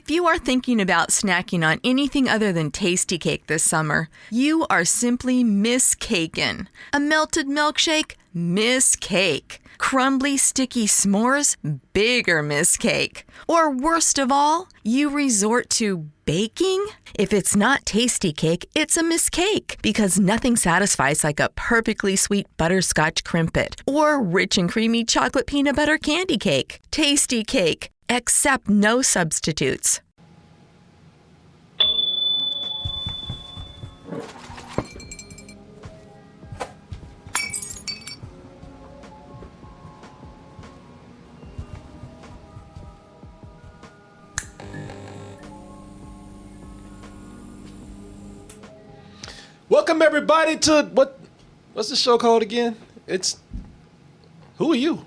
If you are thinking about snacking on anything other than Tasty Cake this summer, you are simply miscaken. A melted milkshake? Miss Cake. Crumbly, sticky s'mores? Bigger miss cake. Or worst of all, you resort to baking? If it's not Tasty Cake, it's a miss cake, because nothing satisfies like a perfectly sweet butterscotch crimpet or rich and creamy chocolate peanut butter candy cake. Tasty Cake. Accept no substitutes. Welcome everybody to what's the show called again? Who are you?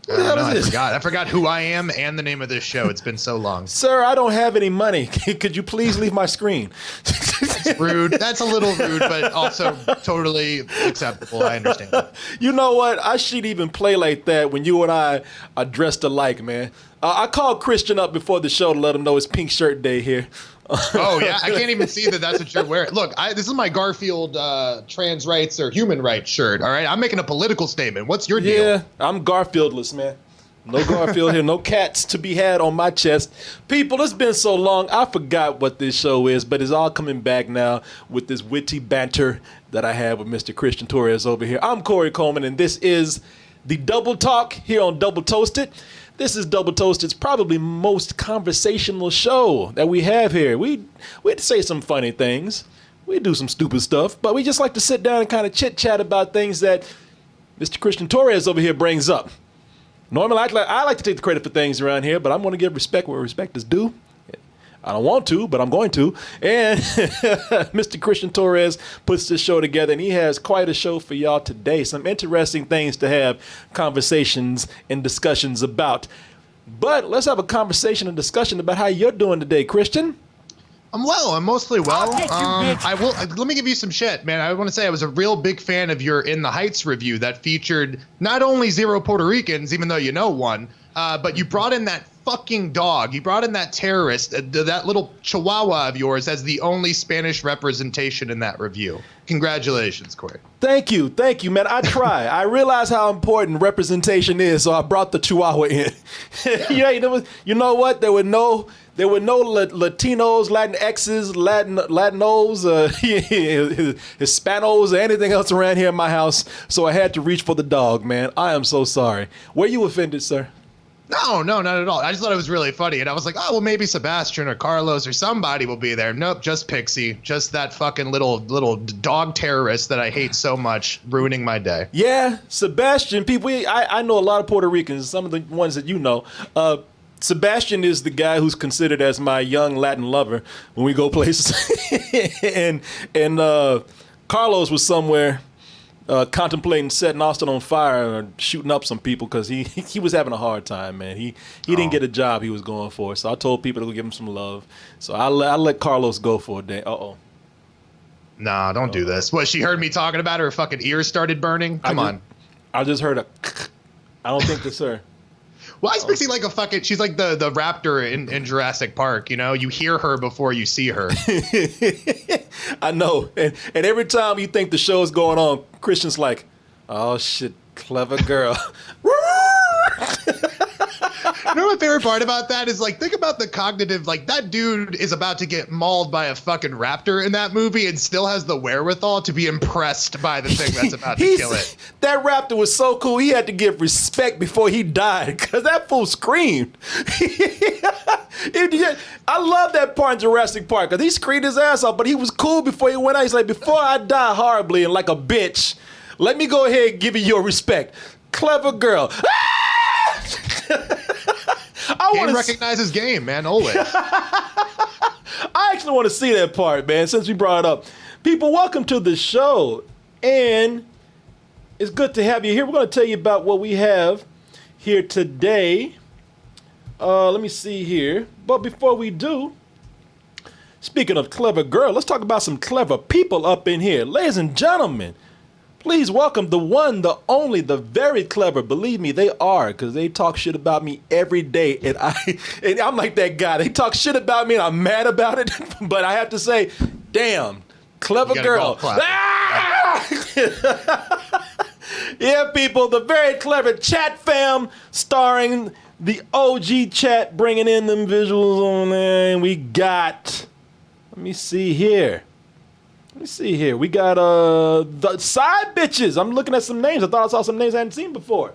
What the hell is this? I forgot who I am and the name of this show. It's been so long. Sir, I don't have any money. Could you please leave my screen? That's rude. That's a little rude, but also totally acceptable. I understand. You know what? I should even play like that when you and I are dressed alike, man. I called Christian up before the show to let him know it's pink shirt day here. Oh, yeah. I can't even see that that's what you're wearing. Look, this is my Garfield trans rights or human rights shirt, all right? I'm making a political statement. What's your deal? Yeah, I'm Garfieldless, man. No Garfield here. No cats to be had on my chest. People, it's been so long. I forgot what this show is, but it's all coming back now with this witty banter that I have with Mr. Christian Torres over here. I'm Corey Coleman, and this is the Double Talk here on Double Toasted. This is Double Toasted's probably most conversational show that we have here. We say some funny things. We do some stupid stuff, but we just like to sit down and kind of chit-chat about things that Mr. Christian Torres over here brings up. Normally, I like to take the credit for things around here, but I'm going to give respect where respect is due. I don't want to, but I'm going to. And Mr. Christian Torres puts this show together, and he has quite a show for y'all today. Some interesting things to have conversations and discussions about. But let's have a conversation and discussion about how you're doing today, Christian. I'm well. I'm mostly well. Let me give you some shit, man. I want to say I was a real big fan of your In the Heights review that featured not only 0 Puerto Ricans, even though you know one, but you brought in that fucking dog. You brought in that terrorist, that little chihuahua of yours as the only Spanish representation in that review. Congratulations, Corey. Thank you, man. I try. I realize how important representation is, so I brought the chihuahua in. Yeah, you know what? There were no Latinos, Latinxs, Latinos, Hispanos, or anything else around here in my house, so I had to reach for the dog, man. I am so sorry. Were you offended, sir? No, not at all. I just thought it was really funny. And I was like, oh, well, maybe Sebastian or Carlos or somebody will be there. Nope, just Pixie. Just that fucking little dog terrorist that I hate so much, ruining my day. Yeah, Sebastian. People, I know a lot of Puerto Ricans, some of the ones that you know. Sebastian is the guy who's considered as my young Latin lover when we go places. and Carlos was somewhere contemplating setting Austin on fire or shooting up some people because he was having a hard time, man. He didn't get a job he was going for, so I told people to go give him some love. So I let Carlos go for a day. Nah, don't do this. What, she heard me talking about her fucking ears started burning? Come on. I just heard a I don't think that's her. Why is Pixie like a fucking... She's like the raptor in Jurassic Park, you know? You hear her before you see her. I know. And every time you think the show's going on, Christian's like, oh, shit, clever girl. You know what my favorite part about that is, like, think about the cognitive, like, that dude is about to get mauled by a fucking raptor in that movie and still has the wherewithal to be impressed by the thing that's about to kill it. That raptor was so cool, he had to give respect before he died, because that fool screamed. I love that part in Jurassic Park, because he screamed his ass off, but he was cool before he went out. He's like, before I die horribly and like a bitch, let me go ahead and give you your respect. Clever girl. Game recognizes game, man, always. I actually want to see that part, man, since we brought it up. People, welcome to the show, and it's good to have you here. We're going to tell you about what we have here today. Let me see here. But before we do, speaking of clever girl, let's talk about some clever people up in here. Ladies and gentlemen, Please welcome the one, the only, the very clever. Believe me, they are, because they talk shit about me every day, and I'm like that guy. They talk shit about me, and I'm mad about it. But I have to say, damn, clever girl. Ah! Yeah, people, the very clever Chat Fam, starring the OG Chat, bringing in them visuals on there, and we got. Let me see here. We got the side bitches. I'm looking at some names. I thought I saw some names I hadn't seen before.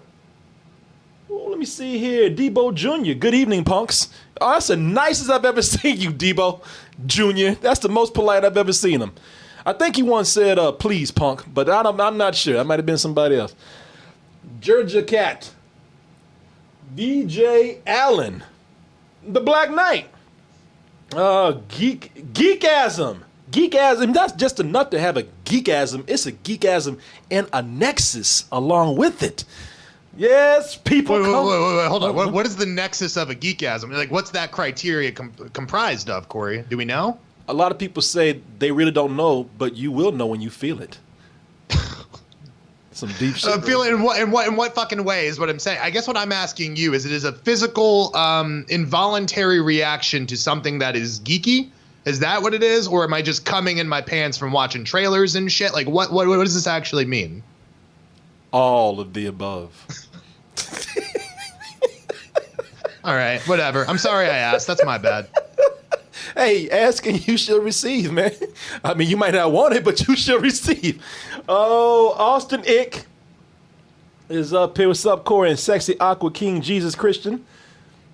Ooh, let me see here. Debo Jr. Good evening, punks. Oh, that's the nicest I've ever seen you, Debo Jr. That's the most polite I've ever seen him. I think he once said, please, punk, but I'm not sure. That might have been somebody else. Georgia Cat. DJ Allen. The Black Knight. Geekasm. Geekasm, that's just enough to have a geekasm. It's a geekasm and a nexus along with it. Yes, people. Wait, hold on. What is the nexus of a geekasm? Like, what's that criteria comprised of, Corey? Do we know? A lot of people say they really don't know, but you will know when you feel it. Some deep shit. Feel it in what fucking way is what I'm saying. I guess what I'm asking you is, it is a physical, involuntary reaction to something that is geeky. Is that what it is? Or am I just coming in my pants from watching trailers and shit? Like, what does this actually mean? All of the above. All right, whatever. I'm sorry I asked. That's my bad. Hey, ask and you shall receive, man. I mean, you might not want it, but you shall receive. Oh, Austin Ick is up here. What's up, Corey and Sexy Aqua King Jesus Christian?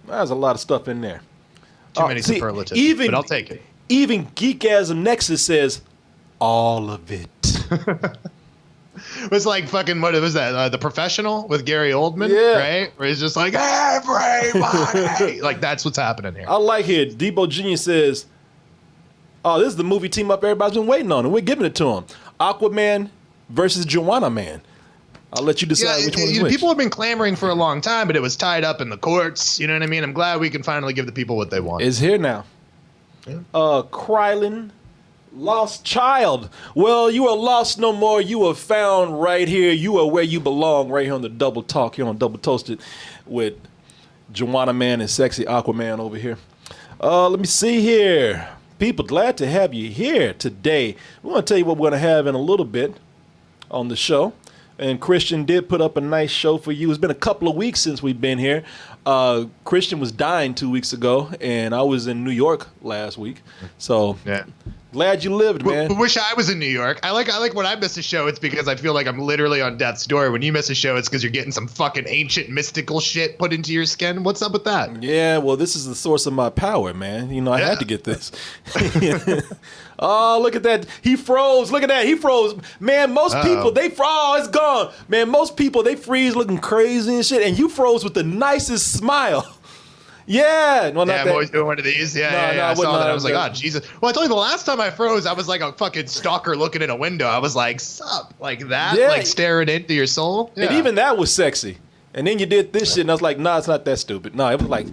There's a lot of stuff in there. Too many superlatives, but I'll take it. Even Geekasm Nexus says all of it. It was like fucking, what was that? The Professional with Gary Oldman, yeah. Right? Where he's just like, everybody. Like, that's what's happening here. I like it. Debo Jr. says, oh, this is the movie team up everybody's been waiting on, and we're giving it to him. Aquaman versus Joanna Man. I'll let you decide which one is which. People have been clamoring for a long time, but it was tied up in the courts. You know what I mean? I'm glad we can finally give the people what they want. It's here now. Yeah. Krylin, lost child. Well, you are lost no more. You are found right here. You are where you belong, right here on the Double Talk, here on Double Toasted with Joanna Man and Sexy Aquaman over here. Let me see here. People, glad to have you here today. We want to tell you what we're going to have in a little bit on the show. And Christian did put up a nice show for you. It's been a couple of weeks since we've been here. Christian was dying 2 weeks ago, and I was in New York last week. So yeah. Glad you lived, man. Wish I was in New York. I like when I miss a show, it's because I feel like I'm literally on death's door. When you miss a show, it's because you're getting some fucking ancient mystical shit put into your skin. What's up with that? Yeah, well, this is the source of my power, man. You know, I had to get this. Oh, look at that. He froze. Look at that. He froze. Man, most people, they froze. Oh, it's gone. Man, most people, they freeze looking crazy and shit. And you froze with the nicest smile. Yeah. Well, I'm always doing one of these. I saw that. I was like, oh, Jesus. Well, I told you the last time I froze, I was like a fucking stalker looking in a window. I was like, sup? Like that? Yeah. Like staring into your soul? Yeah. And even that was sexy. And then you did this shit, and I was like, nah, it's not that stupid. No, it was like...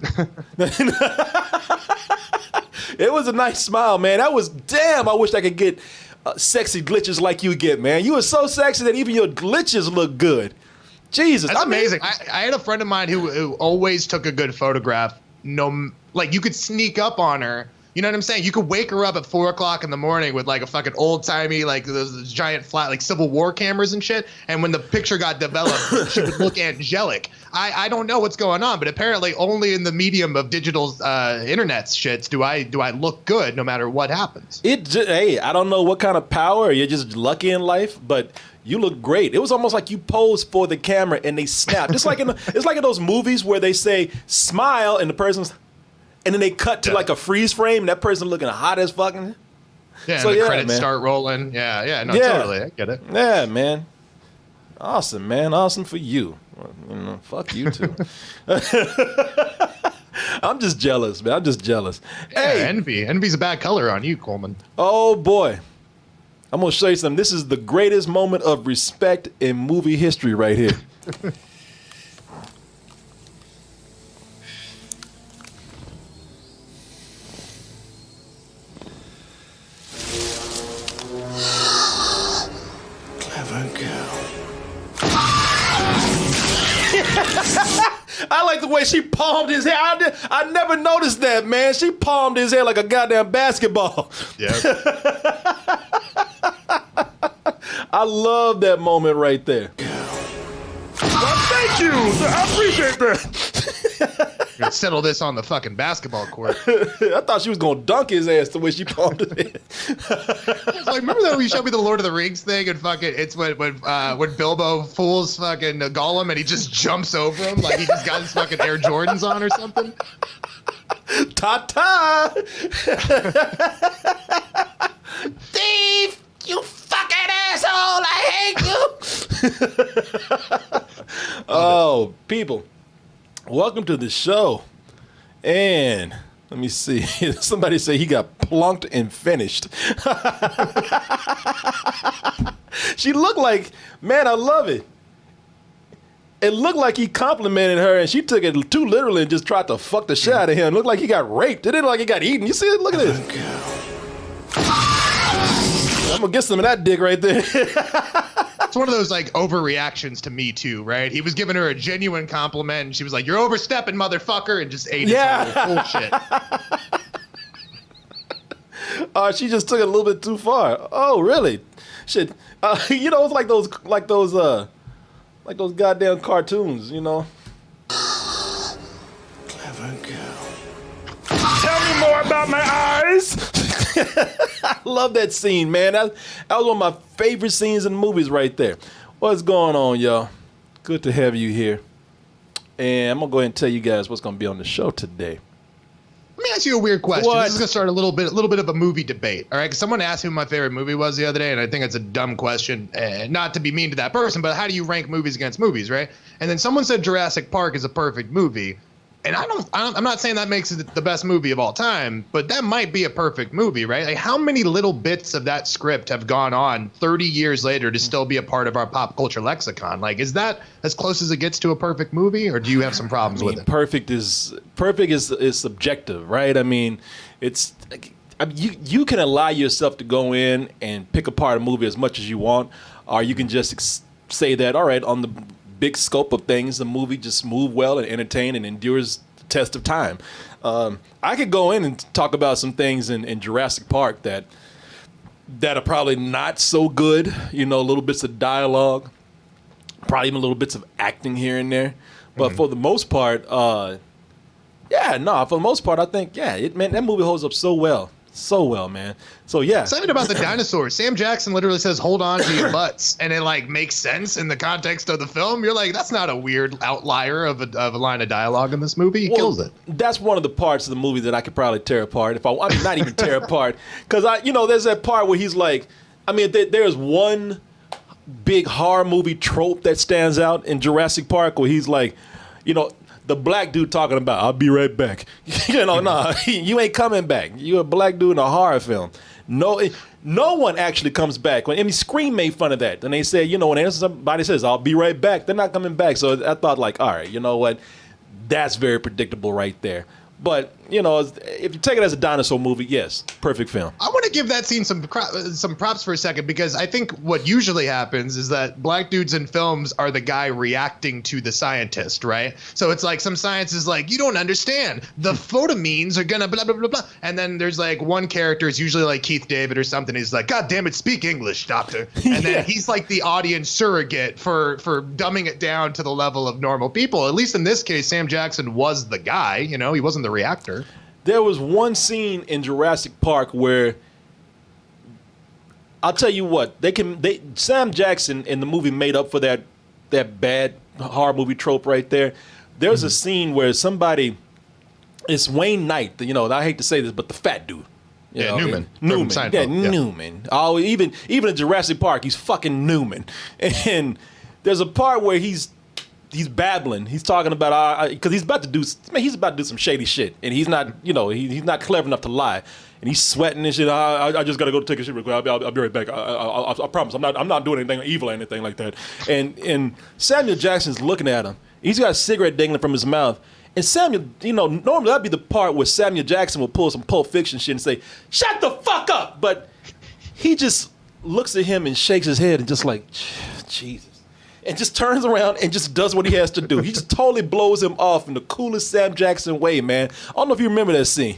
It was a nice smile, man. That was... Damn, I wish I could get sexy glitches like you get, man. You were so sexy that even your glitches look good. Jesus. That's amazing. I had a friend of mine who always took a good photograph. Like you could sneak up on her. You know what I'm saying? You could wake her up at 4 o'clock in the morning with like a fucking old timey, like those giant flat, like Civil War cameras and shit. And when the picture got developed, she would look angelic. I don't know what's going on, but apparently only in the medium of digital internet shits do I look good no matter what happens. Hey, I don't know what kind of power. You're just lucky in life, but you look great. It was almost like you posed for the camera and they snapped. It's like in those movies where they say smile and the person's, and then they cut to like a freeze frame and that person looking hot as fucking. Yeah, so, and the credits start rolling. Totally. I get it. Yeah, man. Awesome, man. Awesome for you. You know, fuck you too. I'm just jealous, man. I'm just jealous. Yeah, hey, envy. Envy's a bad color on you, Coleman. Oh boy. I'm gonna show you something. This is the greatest moment of respect in movie history right here. Clever girl. the way she palmed his hair. I never noticed that, man. She palmed his hair like a goddamn basketball. Yeah. I love that moment right there. Well, thank you. I appreciate that. Gonna settle this on the fucking basketball court. I thought she was gonna dunk his ass the way she palmed his head. Like, remember that when you showed me the Lord of the Rings thing and fucking it's when Bilbo fools fucking Gollum and he just jumps over him like he just got his fucking Air Jordans on or something. Ta-ta! Thief! You fucking asshole! I hate you! Oh, people. Welcome to the show. And let me see. Somebody say he got plunked and finished. She looked like, man, I love it. It looked like he complimented her and she took it too literally and just tried to fuck the shit out of him. It looked like he got raped. It didn't look like he got eaten. You see it? Look at this. I'm gonna get some of that dick right there. It's one of those like overreactions to Me Too, right? He was giving her a genuine compliment and she was like, "You're overstepping, motherfucker," and just ate his whole bullshit. She just took it a little bit too far. Oh, really? Shit. You know, it's like those goddamn cartoons, you know. Clever girl. Tell me more about my eyes. I love that scene, man. That was one of my favorite scenes in movies right there. What's going on, y'all? Good to have you here. And I'm going to go ahead and tell you guys what's going to be on the show today. Let me ask you a weird question. What? This is going to start a little bit of a movie debate. All right, because someone asked me who my favorite movie was the other day, and I think it's a dumb question. Not to be mean to that person, but how do you rank movies against movies, right? And then someone said Jurassic Park is a perfect movie. And I'm not saying that makes it the best movie of all time, but that might be a perfect movie, right? Like, how many little bits of that script have gone on 30 years later to still be a part of our pop culture lexicon? Like, is that as close as it gets to a perfect movie, or do you have some problems with it? Perfect is subjective, right? I mean, you can allow yourself to go in and pick apart a movie as much as you want, or you can just say that, all right, on the big scope of things, the movie just moved well and entertained and endures the test of time. I could go in and talk about some things in Jurassic Park that are probably not so good, you know, little bits of dialogue, probably even little bits of acting here and there. But for the most part, I think, that movie holds up so well. So well, man. So yeah. Something about the dinosaurs. Sam Jackson literally says, "Hold on to your butts," and it like makes sense in the context of the film. You're like, that's not a weird outlier of a line of dialogue in this movie. He kills it. That's one of the parts of the movie that I could probably tear apart. Not even tear apart, because there's that part where he's like, there's one big horror movie trope that stands out in Jurassic Park where he's like, the black dude talking about, "I'll be right back." You ain't coming back. You're a black dude in a horror film. No one actually comes back. When Scream made fun of that, and they said, when somebody says, "I'll be right back," they're not coming back. So I thought, like, all right, you know what? That's very predictable right there. But, if you take it as a dinosaur movie, yes, perfect film. I want to give that scene some props for a second, because I think what usually happens is that black dudes in films are the guy reacting to the scientist, right? So it's like some science is like, "You don't understand. The photomenes are gonna blah, blah, blah, blah." And then there's like one character, is usually like Keith David or something. He's like, "God damn it, speak English, doctor." And then he's like the audience surrogate for dumbing it down to the level of normal people. At least in this case, Sam Jackson was the guy, he wasn't the reactor. There was one scene in Jurassic Park where, I'll tell you what, Sam Jackson in the movie made up for that bad horror movie trope right there. There's a scene where it's Wayne Knight, I hate to say this, but the fat dude. Newman. Newman. Oh, even in Jurassic Park, he's fucking Newman. And there's a part where he's babbling. He's talking about because he's about to do some shady shit, and he's not he's not clever enough to lie, and he's sweating and shit. I just gotta go take a shit real quick. I'll be right back. I promise. I'm not doing anything evil or anything like that. And Samuel Jackson's looking at him. He's got a cigarette dangling from his mouth. And Samuel, normally that'd be the part where Samuel Jackson will pull some Pulp Fiction shit and say, "Shut the fuck up!" But he just looks at him and shakes his head and just like, Jesus. and just turns around and just does what he has to do. He just totally blows him off in the coolest Sam Jackson way, man. I don't know if you remember that scene.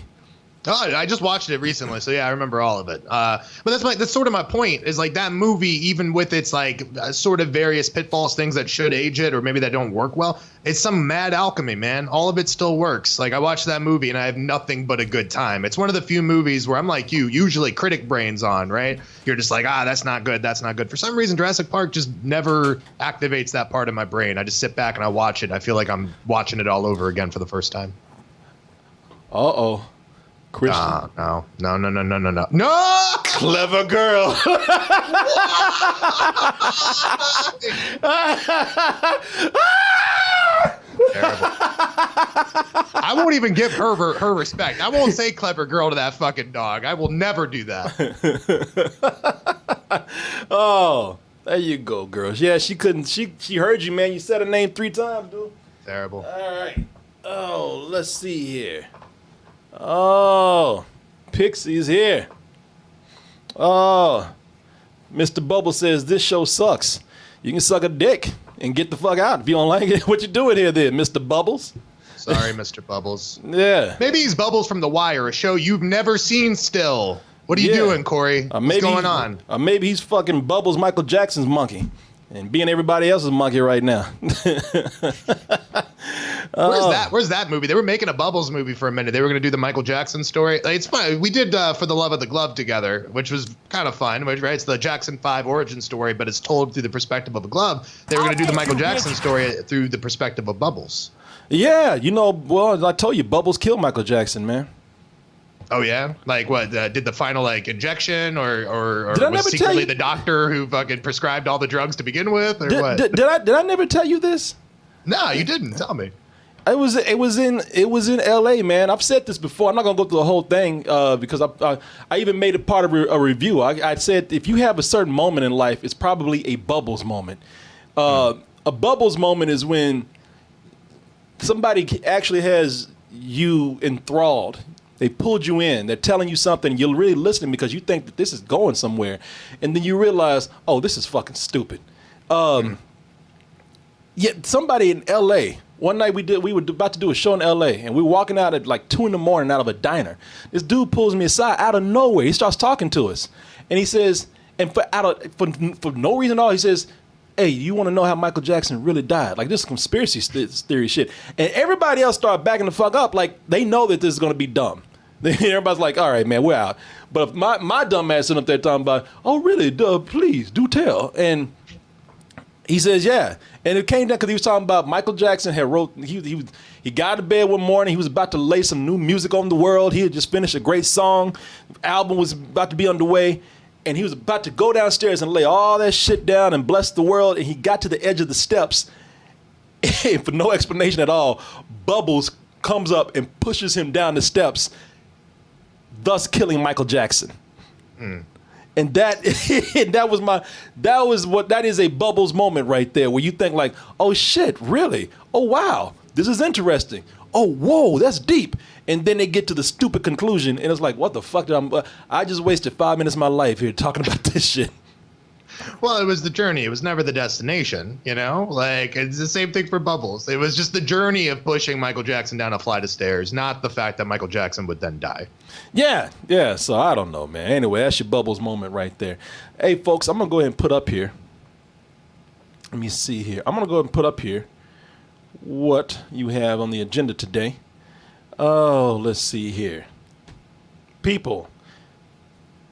Oh, I just watched it recently, so yeah, I remember all of it. But that's sort of my point. Is like that movie, even with its like sort of various pitfalls, things that should age it or maybe that don't work well, it's some mad alchemy, man. All of it still works. Like I watched that movie and I have nothing but a good time. It's one of the few movies where I'm like you, usually critic brains on, right? You're just like, that's not good, that's not good. For some reason, Jurassic Park just never activates that part of my brain. I just sit back and I watch it. I feel like I'm watching it all over again for the first time. Uh-oh. Christian. No. No! Clever girl. Terrible. I won't even give her respect. I won't say clever girl to that fucking dog. I will never do that. Oh, there you go, girls. Yeah, she couldn't. She heard you, man. You said her name 3 times, dude. Terrible. All right. Oh, let's see here. Oh, Pixie's here. Oh, Mr. Bubble says this show sucks. You can suck a dick and get the fuck out if you don't like it. What you doing here then, Mr. Bubbles? Sorry, Mr. Bubbles. Yeah. Maybe he's Bubbles from The Wire, a show you've never seen still. What are you doing, Corey? What's going on? Maybe he's fucking Bubbles, Michael Jackson's monkey, and being everybody else's monkey right now. Where's that movie? They were making a Bubbles movie for a minute. They were going to do the Michael Jackson story. Like, it's fun. We did For the Love of the Glove together, which was kind of fun. Right? It's the Jackson 5 origin story, but it's told through the perspective of a glove. They were going to do the Michael Jackson story through the perspective of Bubbles. Yeah, well, I told you, Bubbles killed Michael Jackson, man. Oh yeah, like what? Did the final like injection, or did I was never secretly the doctor who fucking prescribed all the drugs to begin with, or what? Did I never tell you this? No, you didn't tell me. It was in L.A., man. I've said this before. I'm not gonna go through the whole thing because I even made it part of a review. I said if you have a certain moment in life, it's probably a Bubbles moment. A Bubbles moment is when somebody actually has you enthralled. They pulled you in. They're telling you something. You're really listening because you think that this is going somewhere. And then you realize, oh, this is fucking stupid. Yet somebody in L.A., one night we were about to do a show in L.A., and we were walking out at like 2 a.m. out of a diner. This dude pulls me aside out of nowhere. He starts talking to us. And he says, and for no reason at all, he says, hey, you want to know how Michael Jackson really died? Like, this is conspiracy theory shit. And everybody else started backing the fuck up like they know that this is going to be dumb. Everybody's like, all right, man, we're out. But my dumb ass sitting up there talking about, oh, really? Duh, please, do tell. And he says, yeah. And it came down because he was talking about Michael Jackson had wrote, he got out of bed one morning. He was about to lay some new music on the world. He had just finished a great song. Album was about to be underway. And he was about to go downstairs and lay all that shit down and bless the world. And he got to the edge of the steps. And for no explanation at all, Bubbles comes up and pushes him down the steps, thus killing Michael Jackson. And that is a Bubbles moment right there, where you think like, oh shit, really? Oh wow, this is interesting. Oh whoa, that's deep. And then they get to the stupid conclusion, and it's like, what the fuck I just wasted 5 minutes of my life here talking about this shit. Well, it was the journey. It was never the destination, you know? Like, it's the same thing for Bubbles. It was just the journey of pushing Michael Jackson down a flight of stairs, not the fact that Michael Jackson would then die. Yeah. So I don't know, man. Anyway, that's your Bubbles moment right there. Hey, folks, I'm going to go ahead and put up here. Let me see here. I'm going to go ahead and put up here what you have on the agenda today. Oh, let's see here. People,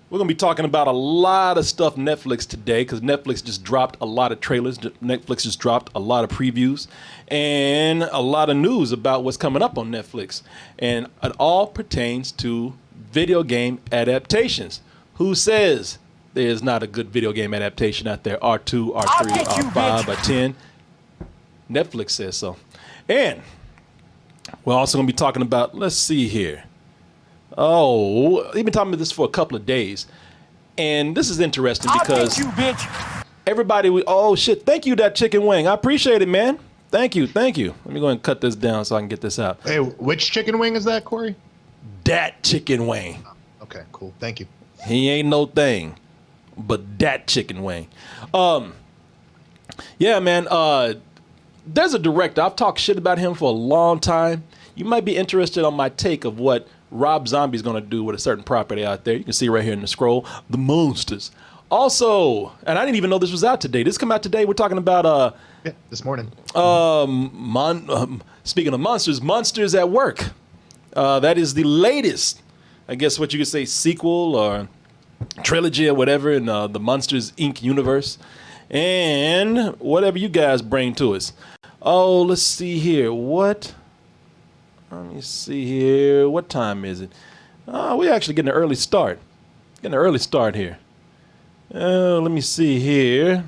we're going to be talking about a lot of stuff Netflix today because Netflix just dropped a lot of trailers. Netflix just dropped a lot of previews and a lot of news about what's coming up on Netflix. And it all pertains to video game adaptations. Who says there is not a good video game adaptation out there? R2, R3, R5, R10. Netflix says so. And we're also going to be talking about, let's see here. Oh, we've been talking about this for a couple of days. And this is interesting because everybody, oh shit, thank you, that chicken wing. I appreciate it, man. Thank you. Let me go ahead and cut this down so I can get this out. Hey, which chicken wing is that, Corey? Dat chicken wing. Okay, cool. Thank you. He ain't no thing but dat chicken wing. Yeah, man. There's a director. I've talked shit about him for a long time. You might be interested on my take of what Rob Zombie's going to do with a certain property out there. You can see right here in the scroll, The Monsters. Also, and I didn't even know this was out today. This come out today. We're talking about this morning. Speaking of monsters, Monsters at Work. That is the latest, I guess what you could say, sequel or trilogy or whatever in the Monsters Inc. universe. And whatever you guys bring to us. Oh, let's see here. Let me see here. What time is it? We're actually getting an early start. Here. Let me see here.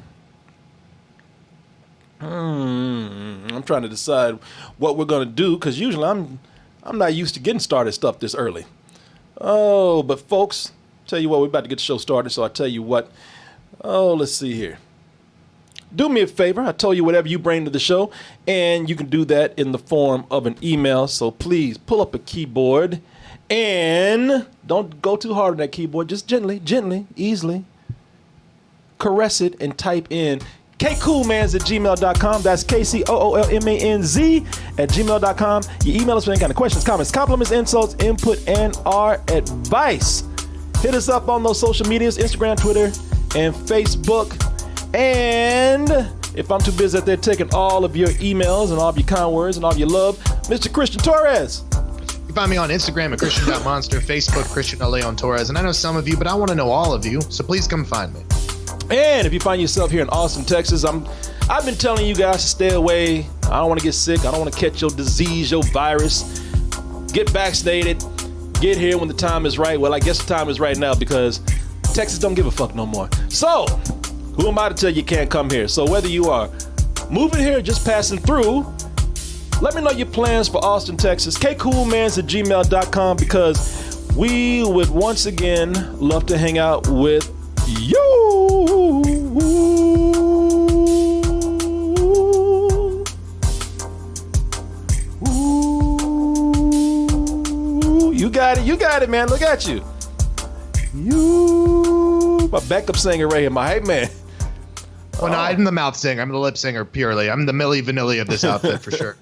I'm trying to decide what we're going to do because usually I'm not used to getting started stuff this early. Oh, but folks, tell you what, we're about to get the show started, so I'll tell you what. Oh, let's see here. Do me a favor. I told you whatever you bring to the show, and you can do that in the form of an email. So please pull up a keyboard and don't go too hard on that keyboard. Just gently, easily caress it and type in kcoolmans@gmail.com. That's KCOOLMANZ@gmail.com. You email us with any kind of questions, comments, compliments, insults, input, and our advice. Hit us up on those social medias, Instagram, Twitter, and Facebook. And if I'm too busy out there taking all of your emails and all of your kind words and all of your love, Mr. Christian Torres. You can find me on Instagram at Christian.monster, Facebook, Christian Leon Torres. And I know some of you, but I want to know all of you. So please come find me. And if you find yourself here in Austin, Texas, I've been telling you guys to stay away. I don't want to get sick. I don't want to catch your disease, your virus. Get vaccinated. Get here when the time is right. Well, I guess the time is right now because Texas don't give a fuck no more. So who am I to tell you can't come here? So whether you are moving here or just passing through, let me know your plans for Austin, Texas. kcoolmans@gmail.com because we would once again love to hang out with you. You got it, man. Look at you. My backup singer right here, my hype man. Well, no, I'm the mouth singer. I'm the lip singer purely. I'm the Milli Vanilli of this outfit for sure.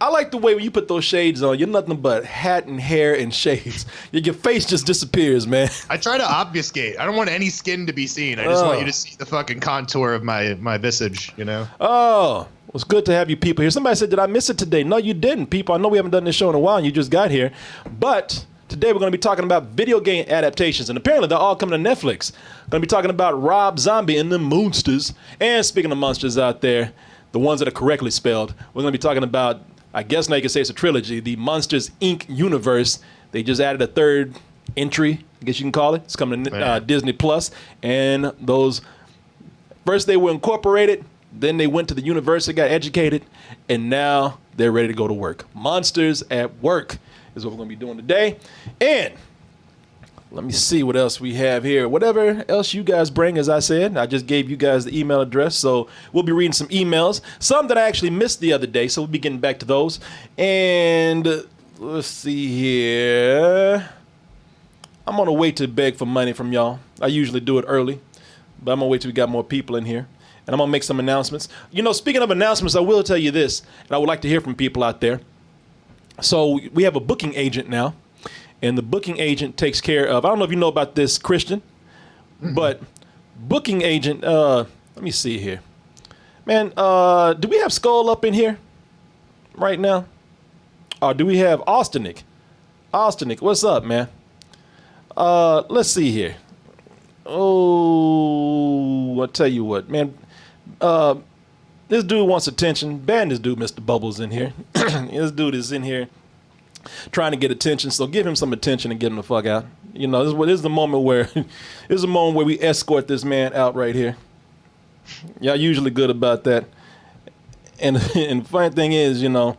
I like the way when you put those shades on, you're nothing but hat and hair and shades. Your face just disappears, man. I try to obfuscate. I don't want any skin to be seen. I just want you to see the fucking contour of my visage, you know? Oh, it's good to have you people here. Somebody said, did I miss it today? No, you didn't, people. I know we haven't done this show in a while and you just got here. But today we're going to be talking about video game adaptations. And apparently they're all coming to Netflix. Going to be talking about Rob Zombie and the Monsters. And speaking of monsters out there, the ones that are correctly spelled, we're going to be talking about, I guess now you can say it's a trilogy, the Monsters Inc. universe. They just added a third entry, I guess you can call it. It's coming to Disney Plus. And those, first they were incorporated, then they went to the university, got educated, and now they're ready to go to work. Monsters at Work is what we're going to be doing today. And let me see what else we have here. Whatever else you guys bring, as I said, I just gave you guys the email address, so we'll be reading some emails. Some that I actually missed the other day, so we'll be getting back to those. And let's see here. I'm going to wait to beg for money from y'all. I usually do it early, but I'm going to wait till we got more people in here. And I'm going to make some announcements. You know, speaking of announcements, I will tell you this, and I would like to hear from people out there. So we have a booking agent now. And the booking agent takes care of, I don't know if you know about this, Christian, but booking agent, let me see here. Man, do we have Skull up in here right now? Or do we have Austinic? Austinic, what's up, man? Let's see here. Oh, I'll tell you what, man. This dude wants attention. Ban this dude, Mr. Bubbles, in here. This dude is in here trying to get attention, so give him some attention and get him the fuck out. You know, this is the moment where we escort this man out right here. Y'all usually good about that. And the funny thing is, you know,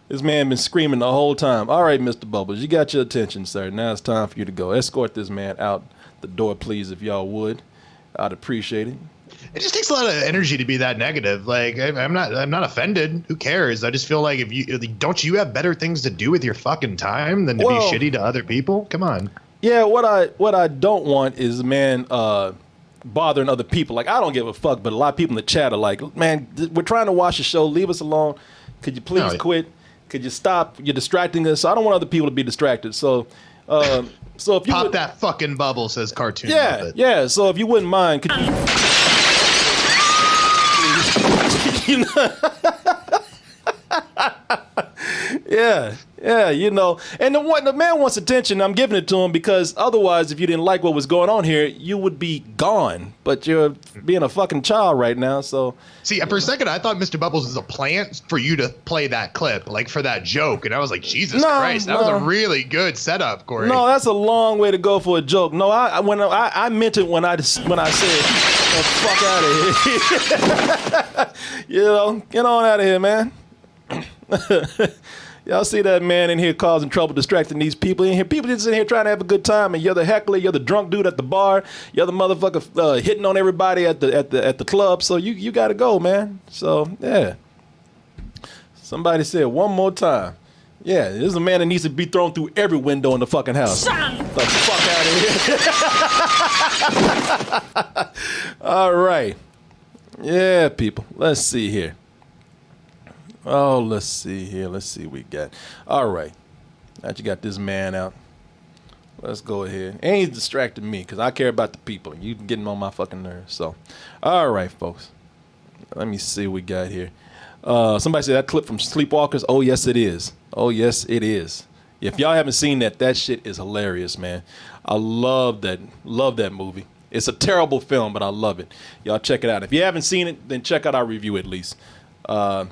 this man been screaming the whole time. All right, Mr. Bubbles, you got your attention, sir. Now it's time for you to go. Escort this man out the door, please, if y'all would. I'd appreciate it. It just takes a lot of energy to be that negative. Like, I'm not offended. Who cares? I just feel like don't you have better things to do with your fucking time than to be shitty to other people? Come on. Yeah, what I don't want is a man bothering other people. Like, I don't give a fuck, but a lot of people in the chat are like, man, we're trying to watch the show. Leave us alone. Could you please quit? Could you stop? You're distracting us. I don't want other people to be distracted. So if you pop that fucking bubble, says Cartoon. Yeah. So if you wouldn't mind, could you Yeah, you know. And the man wants attention. I'm giving it to him because otherwise, if you didn't like what was going on here, you would be gone. But you're being a fucking child right now, so. See, for a second, I thought Mr. Bubbles was a plant for you to play that clip, like for that joke. And I was like, Jesus Christ, that was a really good setup, Corey. No, that's a long way to go for a joke. No, I meant it when I said, oh, fuck out of here. You know, get on out of here, man. Y'all see that man in here causing trouble, distracting these people in here. People just in here trying to have a good time, and you're the heckler, you're the drunk dude at the bar, you're the motherfucker hitting on everybody at the club. So you got to go, man. So yeah. Somebody said one more time. Yeah, this is a man that needs to be thrown through every window in the fucking house. The fuck out of here. All right. Yeah, people. Let's see here. Oh, let's see here. Let's see what we got. All right. Now that you got this man out, let's go ahead. And he's distracting me because I care about the people. You getting on my fucking nerves. So, all right, folks. Let me see what we got here. Somebody said that clip from Sleepwalkers. Oh, yes, it is. Oh, yes, it is. If y'all haven't seen that, that shit is hilarious, man. I love that movie. It's a terrible film, but I love it. Y'all check it out. If you haven't seen it, then check out our review at least. Or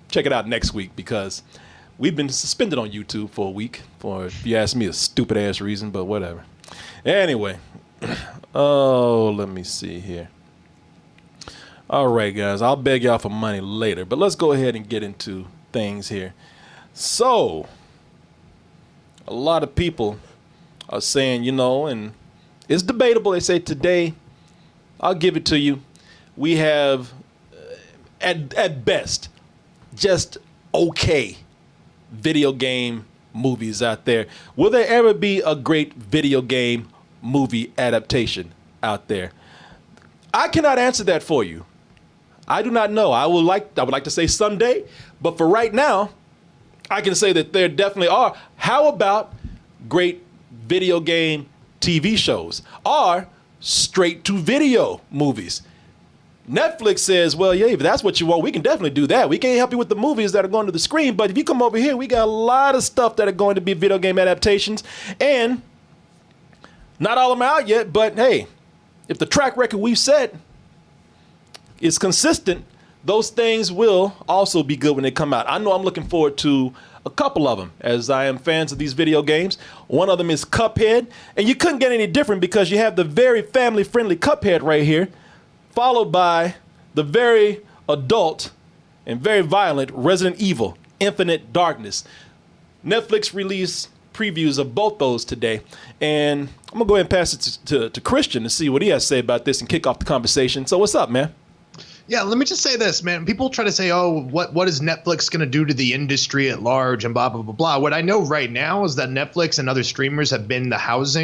check it out next week because we've been suspended on YouTube for a week for, if you ask me, a stupid ass reason, but whatever. Anyway, let me see here. All right, guys, I'll beg y'all for money later, but let's go ahead and get into things here. So, a lot of people are saying, you know, and it's debatable. They say today, I'll give it to you. We have at best, just okay video game movies out there. Will there ever be a great video game movie adaptation out there? I cannot answer that for you. I do not know. I would like to say someday, but for right now, I can say that there definitely are. How about great video game TV shows or straight to video movies? Netflix says, well, yeah, if that's what you want, we can definitely do that. We can't help you with the movies that are going to the screen, but if you come over here, we got a lot of stuff that are going to be video game adaptations, and not all of them are out yet, but hey, if the track record we've set is consistent, those things will also be good when they come out. I know I'm looking forward to a couple of them, as I am fans of these video games. One of them is Cuphead, and you couldn't get any different because you have the very family-friendly Cuphead right here, followed by the very adult and very violent Resident Evil, Infinite Darkness. Netflix released previews of both those today, and I'm gonna go ahead and pass it to Christian to see what he has to say about this and kick off the conversation. So what's up, man? Yeah, let me just say this, man. People try to say, oh, what is Netflix going to do to the industry at large and blah, blah, blah, blah. What I know right now is that Netflix and other streamers have been the house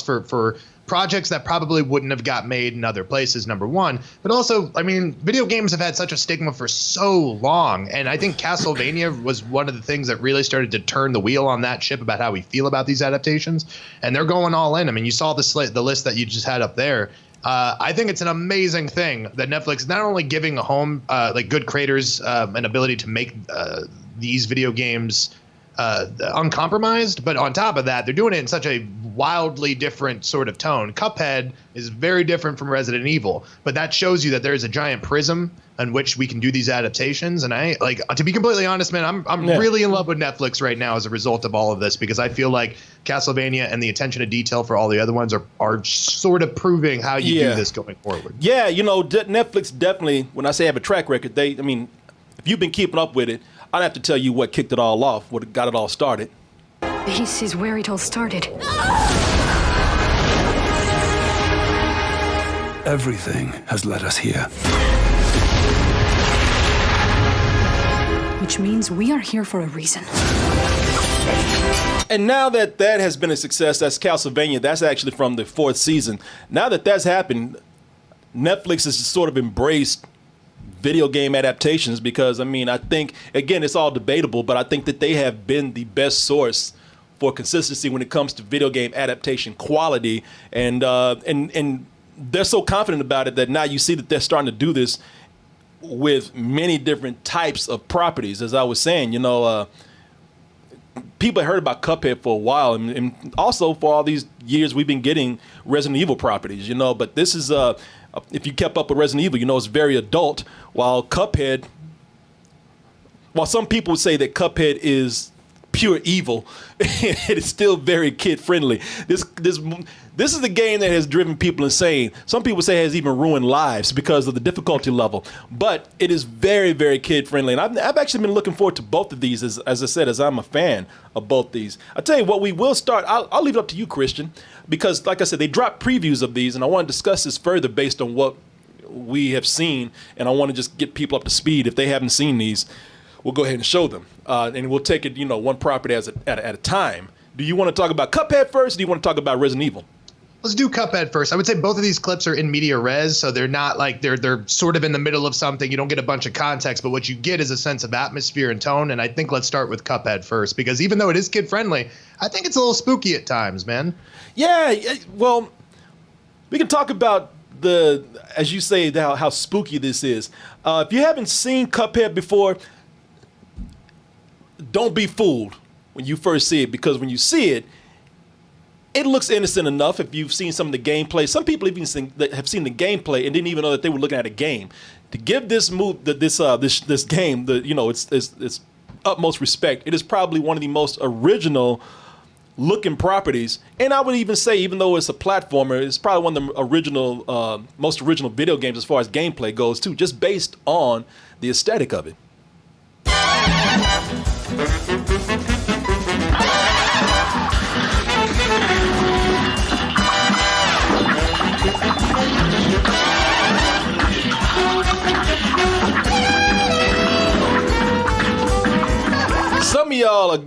for projects that probably wouldn't have got made in other places, number one. But also, I mean, video games have had such a stigma for so long. And I think Castlevania was one of the things that really started to turn the wheel on that ship about how we feel about these adaptations. And they're going all in. I mean, you saw the list that you just had up there. I think it's an amazing thing that Netflix is not only giving a home, like good creators, an ability to make these video games uncompromised, but on top of that, they're doing it in such a wildly different sort of tone. Cuphead is very different from Resident Evil, but that shows you that there is a giant prism on which we can do these adaptations. And I like, to be completely honest, man, I'm really in love with Netflix right now as a result of all of this, because I feel like Castlevania and the attention to detail for all the other ones are sort of proving how you do this going forward. Yeah, you know, Netflix definitely, when I say have a track record, if you've been keeping up with it, I don't have to tell you what kicked it all off, what got it all started. This is where it all started. Everything has led us here. Which means we are here for a reason. And now that has been a success, that's Castlevania. That's actually from the 4th season. Now that that's happened, Netflix has just sort of embraced video game adaptations because, I mean, I think, again, it's all debatable, but I think that they have been the best source for consistency when it comes to video game adaptation quality. And they're so confident about it that now you see that they're starting to do this with many different types of properties. As I was saying, people have heard about Cuphead for a while, and also for all these years we've been getting Resident Evil properties, but this is if you kept up with Resident Evil, it's very adult, while some people would say that Cuphead is pure evil, it is still very kid friendly. This is the game that has driven people insane. Some people say it has even ruined lives because of the difficulty level, but it is very, very kid friendly. And I've actually been looking forward to both of these, as I said, as I'm a fan of both these. I tell you what, we will start. I'll leave it up to you, Christian, because like I said, they dropped previews of these, and I want to discuss this further based on what we have seen, and I want to just get people up to speed. If they haven't seen these, we'll go ahead and show them, and we'll take it, one property at a time. Do you want to talk about Cuphead first, or do you want to talk about Resident Evil? Let's do Cuphead first. I would say both of these clips are in media res, so they're not like they're sort of in the middle of something. You don't get a bunch of context, but what you get is a sense of atmosphere and tone. And I think let's start with Cuphead first, because even though it is kid friendly, I think it's a little spooky at times, man. Yeah, well, we can talk about as you say, how spooky this is. If you haven't seen Cuphead before, don't be fooled when you first see it, because when you see it, it looks innocent enough. If you've seen some of the gameplay, some people even have seen the gameplay and didn't even know that they were looking at a game. To give this game its utmost respect, it is probably one of the most original looking properties. And I would even say, even though it's a platformer, it's probably one of the most original video games as far as gameplay goes too, just based on the aesthetic of it. Some of y'all are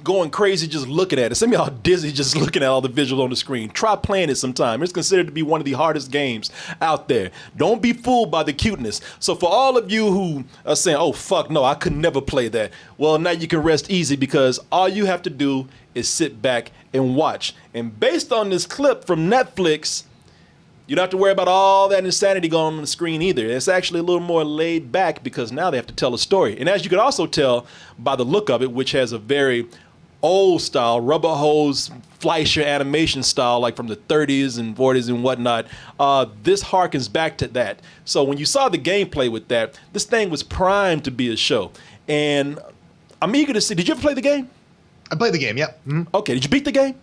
going crazy just looking at it. Some of y'all dizzy just looking at all the visuals on the screen. Try playing it sometime. It's considered to be one of the hardest games out there. Don't be fooled by the cuteness. So for all of you who are saying, oh, fuck no, I could never play that. Well, now you can rest easy, because all you have to do is sit back and watch. And based on this clip from Netflix, you don't have to worry about all that insanity going on the screen either. It's actually a little more laid back, because now they have to tell a story. And as you can also tell by the look of it, which has a very old style, rubber hose, Fleischer animation style, like from the 30s and 40s and whatnot, this harkens back to that. So when you saw the gameplay with that, this thing was primed to be a show. And I'm eager to see. Did you ever play the game? I played the game, yep. Mm-hmm. Okay, did you beat the game?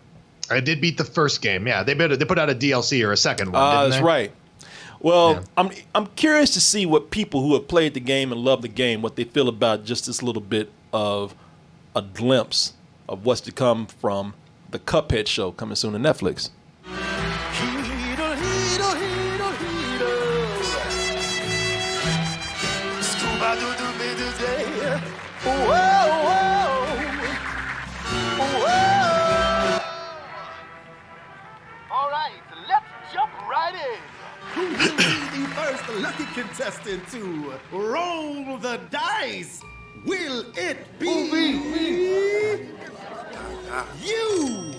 I did beat the first game, yeah. They put out a DLC or a second one, didn't they? That's right. Well, yeah. I'm curious to see what people who have played the game and love the game, what they feel about just this little bit of a glimpse of what's to come from the Cuphead show coming soon to Netflix. Who will be the first lucky contestant to roll the dice? Will it be you?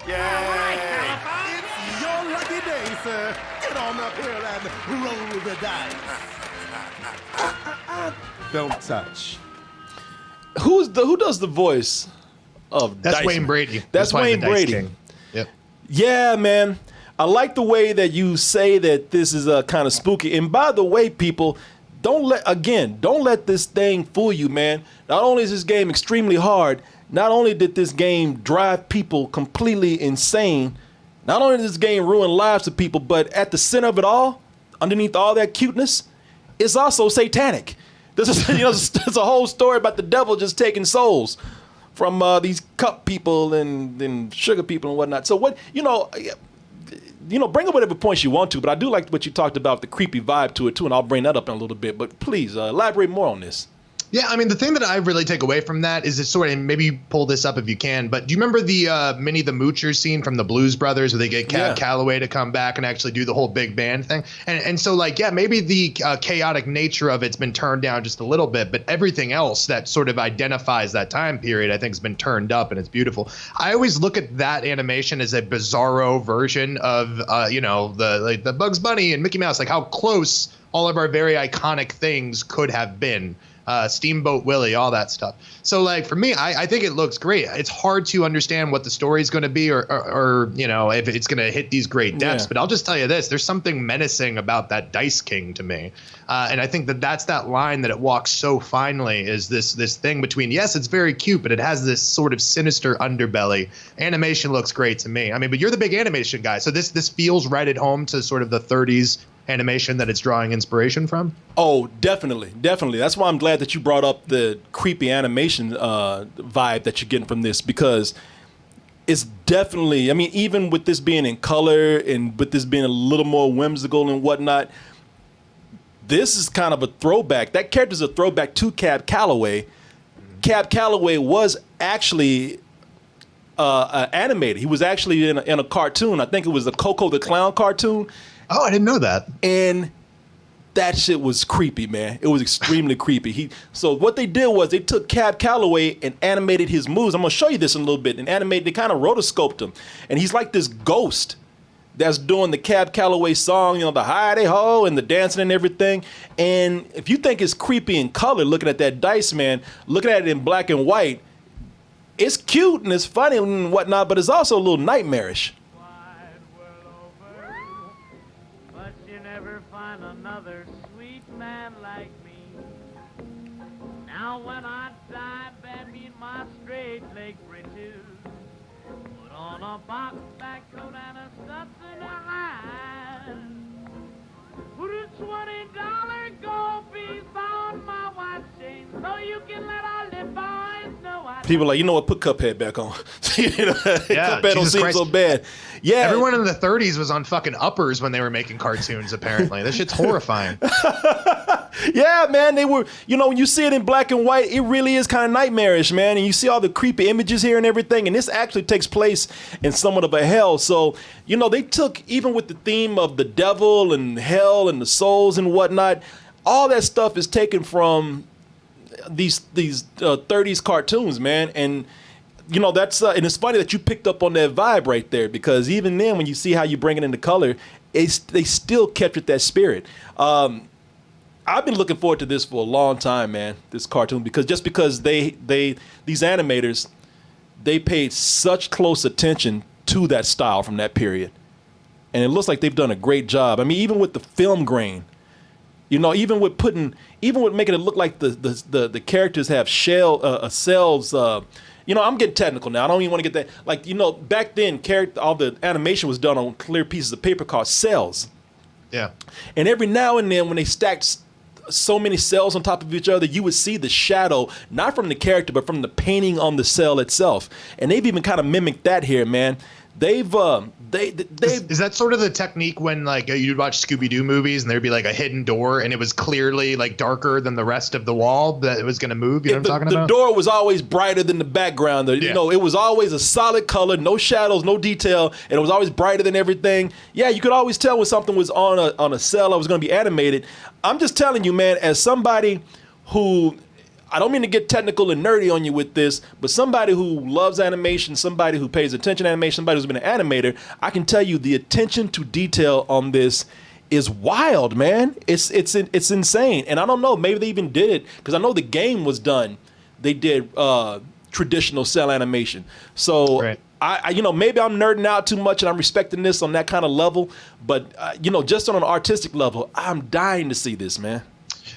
Yeah. It's your lucky day, sir. Get on up here and roll the dice. Don't touch. Who does the voice of That's Dice Wayne Man? Brady. That's Wayne Brady. King. Yep. Yeah, man. I like the way that you say that this is kind of spooky. And by the way, people, don't let this thing fool you, man. Not only is this game extremely hard, not only did this game drive people completely insane, not only did this game ruin lives of people, but at the center of it all, underneath all that cuteness, it's also satanic. This is, there's a whole story about the devil just taking souls from these cup people and sugar people and whatnot. So bring up whatever points you want to, but I do like what you talked about, the creepy vibe to it too, and I'll bring that up in a little bit. But please elaborate more on this. Yeah, I mean, the thing that I really take away from that is it's sort of, and maybe you pull this up if you can, but do you remember the Minnie the Moocher scene from the Blues Brothers where they get Cab Calloway to come back and actually do the whole big band thing? And so, like, yeah, maybe the chaotic nature of it's been turned down just a little bit, but everything else that sort of identifies that time period, I think, has been turned up, and it's beautiful. I always look at that animation as a bizarro version of, the Bugs Bunny and Mickey Mouse, like how close all of our very iconic things could have been. Steamboat Willie, all that stuff. So, like, for me, I think it looks great. It's hard to understand what the story is going to be or if it's going to hit these great depths. But I'll just tell you this. There's something menacing about that Dice King to me. And I think that's that line that it walks so finely is this thing between, yes, it's very cute, but it has this sort of sinister underbelly. Animation looks great to me. I mean, but you're the big animation guy. So this feels right at home to sort of the 30s animation that it's drawing inspiration from? Oh, definitely. That's why I'm glad that you brought up the creepy animation vibe that you're getting from this, because it's definitely, I mean, even with this being in color and with this being a little more whimsical and whatnot, this is kind of a throwback. That character's a throwback to Cab Calloway. Cab Calloway was actually animated. He was actually in a cartoon. I think it was the Coco the Clown cartoon. Oh, I didn't know that. And that shit was creepy, man. It was extremely creepy. So what they did was they took Cab Calloway and animated his moves. I'm going to show you this in a little bit. And they kind of rotoscoped him. And he's like this ghost that's doing the Cab Calloway song, the hi-de-ho and the dancing and everything. And if you think it's creepy in color, looking at that dice, man, looking at it in black and white, it's cute and it's funny and whatnot, but it's also a little nightmarish. Another sweet man like me. Now when I die, bend me in my straight leg breeches. Put on a box back coat and a studs in a hat. Put a $20 gold piece on my watch chain so you can let all the boys know I. People are like, you know what? Put Cuphead back on. Cuphead don't Jesus seem Christ. so bad. Yeah, everyone in the 30s was on fucking uppers when they were making cartoons. Apparently, this shit's horrifying. Yeah, man, they were. When you see it in black and white, it really is kind of nightmarish, man. And you see all the creepy images here and everything. And this actually takes place in somewhat of a hell. So, they took, even with the theme of the devil and hell and the souls and whatnot, all that stuff is taken from these 30s cartoons, man. And that's and it's funny that you picked up on that vibe right there, because even then, when you see how you bring it into color, they still captured that spirit. I've been looking forward to this for a long time, man. This cartoon, because these animators, they paid such close attention to that style from that period, and it looks like they've done a great job. I mean, even with the film grain, even with making it look like the characters have cells. I'm getting technical now. I don't even want to get that. Like, back then, all the animation was done on clear pieces of paper called cells. Yeah. And every now and then, when they stacked so many cells on top of each other, you would see the shadow, not from the character, but from the painting on the cell itself. And they've even kind of mimicked that here, man. Is that sort of the technique when, like, you'd watch Scooby-Doo movies and there'd be like a hidden door and it was clearly like darker than the rest of the wall that it was going to move? You know what I'm talking about? The door was always brighter than the background. It was always a solid color, no shadows, no detail, and it was always brighter than everything. Yeah, you could always tell when something was on a cell or was going to be animated. I'm just telling you, man, as somebody who, I don't mean to get technical and nerdy on you with this, but somebody who loves animation, somebody who pays attention to animation, somebody who's been an animator, I can tell you the attention to detail on this is wild, man. It's insane. And I don't know, maybe they even did it, because I know the game was done. They did traditional cell animation. So right. I maybe I'm nerding out too much and I'm respecting this on that kind of level, but just on an artistic level, I'm dying to see this, man.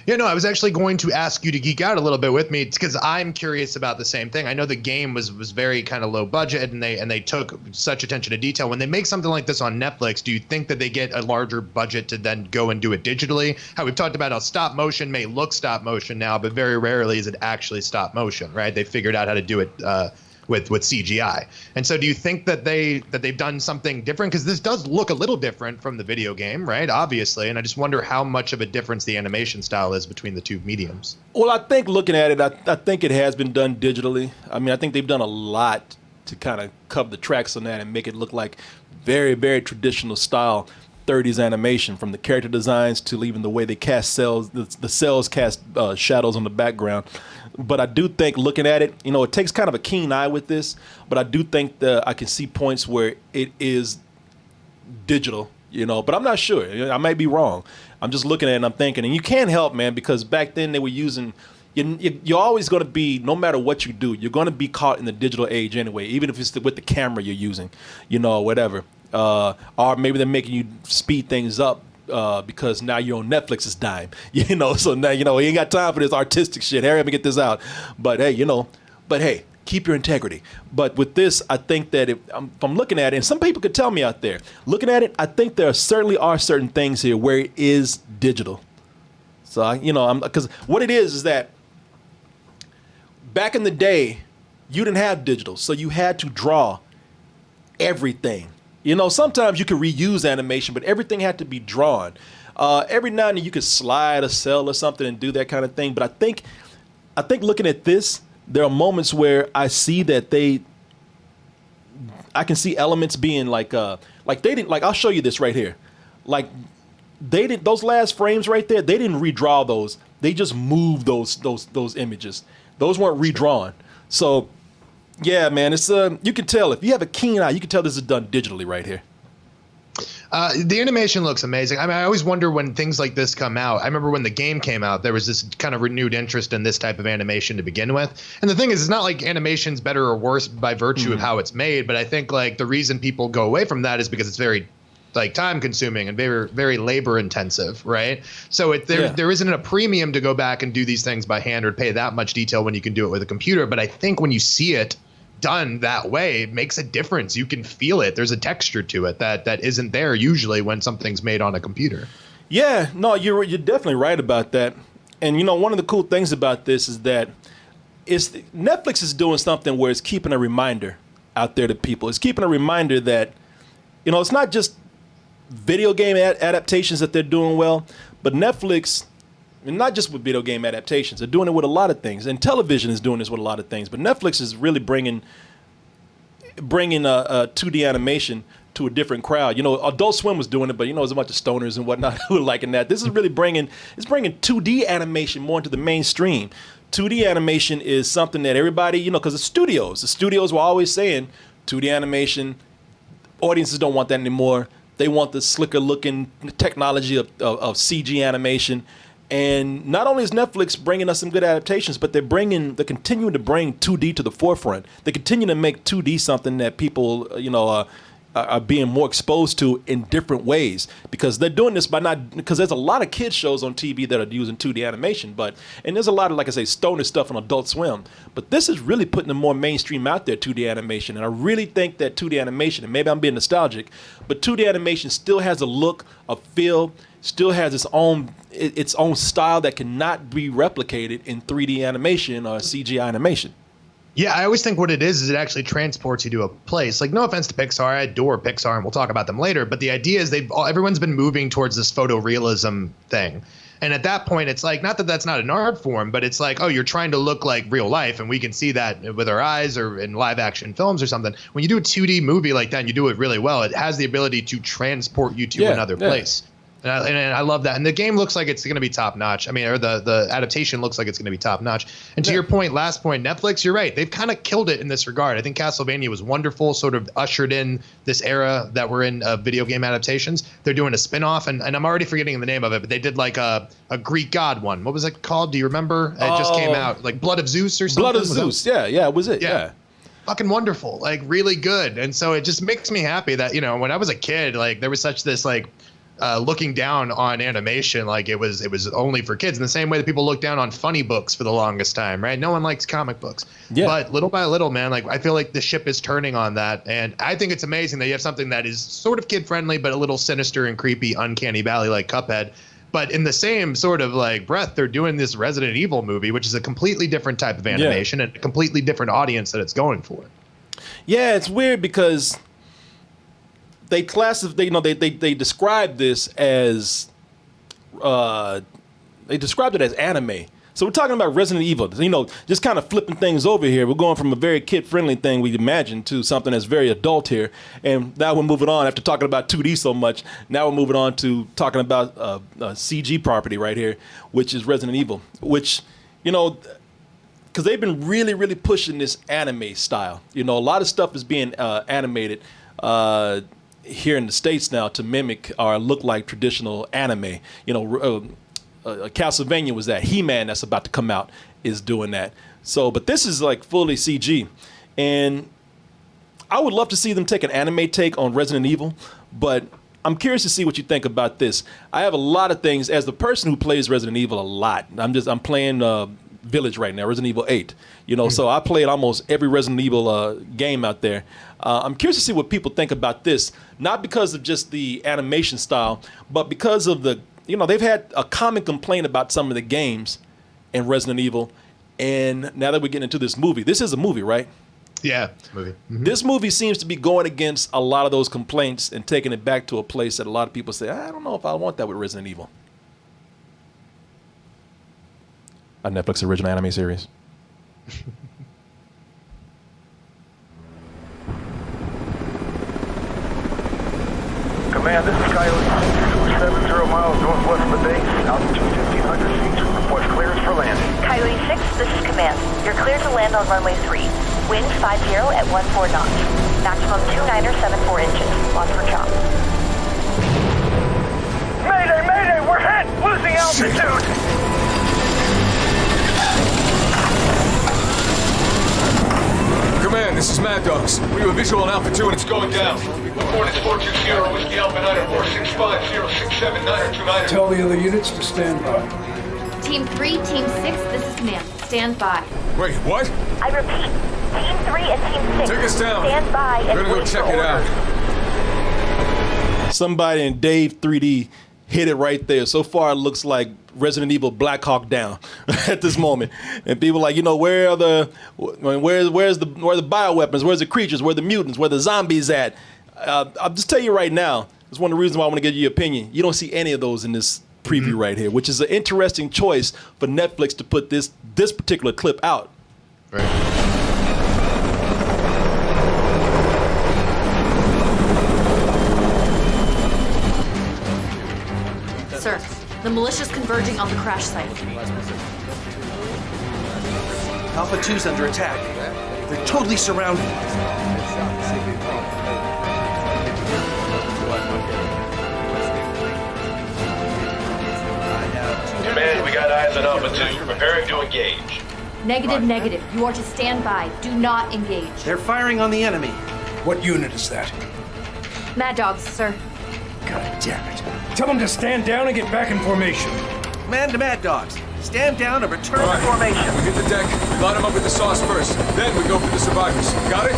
Yeah, no, I was actually going to ask you to geek out a little bit with me, because I'm curious about the same thing. I know the game was very kind of low budget, and they took such attention to detail. When they make something like this on Netflix, do you think that they get a larger budget to then go and do it digitally? How we've talked about how stop motion may look stop motion now, but very rarely is it actually stop motion, right? They figured out how to do it with CGI. And so do you think that they've done something different? Because this does look a little different from the video game, right? Obviously. And I just wonder how much of a difference the animation style is between the two mediums. Well, I think looking at it, I think it has been done digitally. I mean, I think they've done a lot to kind of cover the tracks on that and make it look like very, very traditional style 30s animation, from the character designs to even the way they cast cells, the cells cast shadows on the background. But I do think looking at it, it takes kind of a keen eye with this, but I do think that I can see points where it is digital, but I'm not sure. I might be wrong. I'm just looking at it and I'm thinking, and you can't help, man, because back then they were using, you're always going to be, no matter what you do, you're going to be caught in the digital age anyway, even if it's with the camera you're using, whatever. Or maybe they're making you speed things up because now you're on Netflix's dime, so now, you ain't got time for this artistic shit. Hurry up and get this out. But hey, keep your integrity. But with this, I think that if I'm looking at it, and some people could tell me out there, looking at it, I think there certainly are certain things here where it is digital. So, because what it is that back in the day, you didn't have digital, so you had to draw everything. Sometimes you could reuse animation, but everything had to be drawn. Every now and then you could slide a cell or something and do that kind of thing. But I think looking at this, there are moments where I see that I can see elements being like they didn't, like, I'll show you this right here. Like, they didn't, those last frames right there, they didn't redraw those. They just moved those images. Those weren't redrawn. So, yeah, man, it's you can tell, if you have a keen eye, you can tell this is done digitally right here. The animation looks amazing. I mean, I always wonder when things like this come out. I remember when the game came out, there was this kind of renewed interest in this type of animation to begin with. And the thing is, it's not like animation's better or worse by virtue of how it's made, but I think like the reason people go away from that is because it's very time consuming and very, very labor intensive, right? So there isn't a premium to go back and do these things by hand or pay that much detail when you can do it with a computer. But I think when you see it done that way, it makes a difference. You can feel it. There's a texture to it that isn't there usually when something's made on a computer. Yeah, no, you're definitely right about that. And one of the cool things about this is that Netflix is doing something where it's keeping a reminder out there to people. It's keeping a reminder that it's not just video game adaptations that they're doing well, but Netflix, and not just with video game adaptations, they're doing it with a lot of things, and television is doing this with a lot of things. But Netflix is really bringing a 2D animation to a different crowd. Adult Swim was doing it, but there's a bunch of stoners and whatnot who are liking that. This is really bringing 2D animation more into the mainstream. 2D animation is something that everybody, because the studios were always saying 2D animation. Audiences don't want that anymore. They want the slicker looking technology of CG animation. And not only is Netflix bringing us some good adaptations, but they're continuing to bring 2D to the forefront. They continue to make 2D something that people, are being more exposed to in different ways, because they're doing this because there's a lot of kids shows on TV that are using 2D animation, and there's a lot of, like I say, stoner stuff on Adult Swim. But this is really putting the more mainstream out there, 2D animation. And I really think that 2D animation, and maybe I'm being nostalgic, but 2D animation still has a look, a feel, still has its own style that cannot be replicated in 3D animation or CGI animation. Yeah, I always think what it is it actually transports you to a place. Like, no offense to Pixar, I adore Pixar, and we'll talk about them later. But the idea is everyone's been moving towards this photorealism thing. And at that point, it's like, not that that's not an art form, but it's like, oh, you're trying to look like real life, and we can see that with our eyes or in live action films or something. When you do a 2D movie like that and you do it really well, it has the ability to transport you to another place. And I love that. And the game looks like it's going to be top notch. I mean, or the adaptation looks like it's going to be top notch. And to your point, last point, Netflix, you're right. They've kind of killed it in this regard. I think Castlevania was wonderful, sort of ushered in this era that we're in video game adaptations. They're doing a spinoff, and I'm already forgetting the name of it, but they did like a Greek god one. What was it called? Do you remember? It just came out, like Blood of Zeus or something. Blood of Zeus. Yeah, was it? Yeah. Fucking wonderful. Like, really good. And so it just makes me happy that, when I was a kid, like, there was such this, like, looking down on animation like it was only for kids, in the same way that people look down on funny books for the longest time, right? No one likes comic books. But little by little, man, like, I feel like the ship is turning on that, and I think it's amazing that you have something that is sort of kid friendly but a little sinister and creepy, uncanny valley like Cuphead, But in the same sort of like breath, they're doing this Resident Evil movie, which is a completely different type of animation and a completely different audience that it's going for. Yeah, it's weird because they describe this as they described it as anime. So we're talking about Resident Evil, just kind of flipping things over here. We're going from a very kid-friendly thing we'd imagine to something that's very adult here. And now we're moving on, after talking about 2D so much, now we're moving on to talking about a CG property right here, which is Resident Evil, which, because they've been really, really pushing this anime style. A lot of stuff is being animated here in the States now to mimic or look like traditional anime. Castlevania was that. He-Man that's about to come out is doing that. So, but this is like fully CG. And I would love to see them take an anime take on Resident Evil, but I'm curious to see what you think about this. I have a lot of things, as the person who plays Resident Evil a lot, I'm playing Village right now, Resident Evil 8. So I played almost every Resident Evil game out there. I'm curious to see what people think about this, not because of just the animation style, but because of they've had a common complaint about some of the games in Resident Evil, and now that we're getting into this movie, this is a movie, right? Yeah, it's a movie. Mm-hmm. This movie seems to be going against a lot of those complaints and taking it back to a place that a lot of people say, I don't know if I want that with Resident Evil. A Netflix original anime series. Command, this is Coyote. We're 70 miles northwest of the base, altitude 1,500 feet. Request clearance for landing. Coyote 6, this is Command. You're cleared to land on runway 3. Wind 50 at 14 knots. Maximum 2974 inches. Lost for chop. Mayday, mayday, we're hit! Losing altitude! Command, this is Mad Dogs. We have a visual on Alpha 2 and it's going down. Coordinates 420, Whiskey Alpha 946506929. Tell the other units to stand by. Team 3, Team 6, this is Command. Stand by. Wait, what? I repeat, Team 3 and Team 6. Take us down. Stand by and we're gonna go check it out. Somebody in Dave 3D hit it right there. So far, it looks like Resident Evil Black Hawk Down at this moment. And people are like, where are where's the bioweapons? Where's the creatures? Where are the mutants? Where are the zombies at? I'll just tell you right now, it's one of the reasons why I want to get your opinion. You don't see any of those in this preview right here, which is an interesting choice for Netflix to put this particular clip out. Right. Sir, the militia's converging on the crash site. Alpha 2's under attack. They're totally surrounded. Command, we got eyes on Alpha 2. Preparing to engage. Negative. You are to stand by. Do not engage. They're firing on the enemy. What unit is that? Mad Dogs, sir. God damn it. Tell them to stand down and get back in formation. Man to Mad Dogs. Stand down and return to formation. We hit the deck. We line them up with the sauce first. Then we go for the survivors. Got it?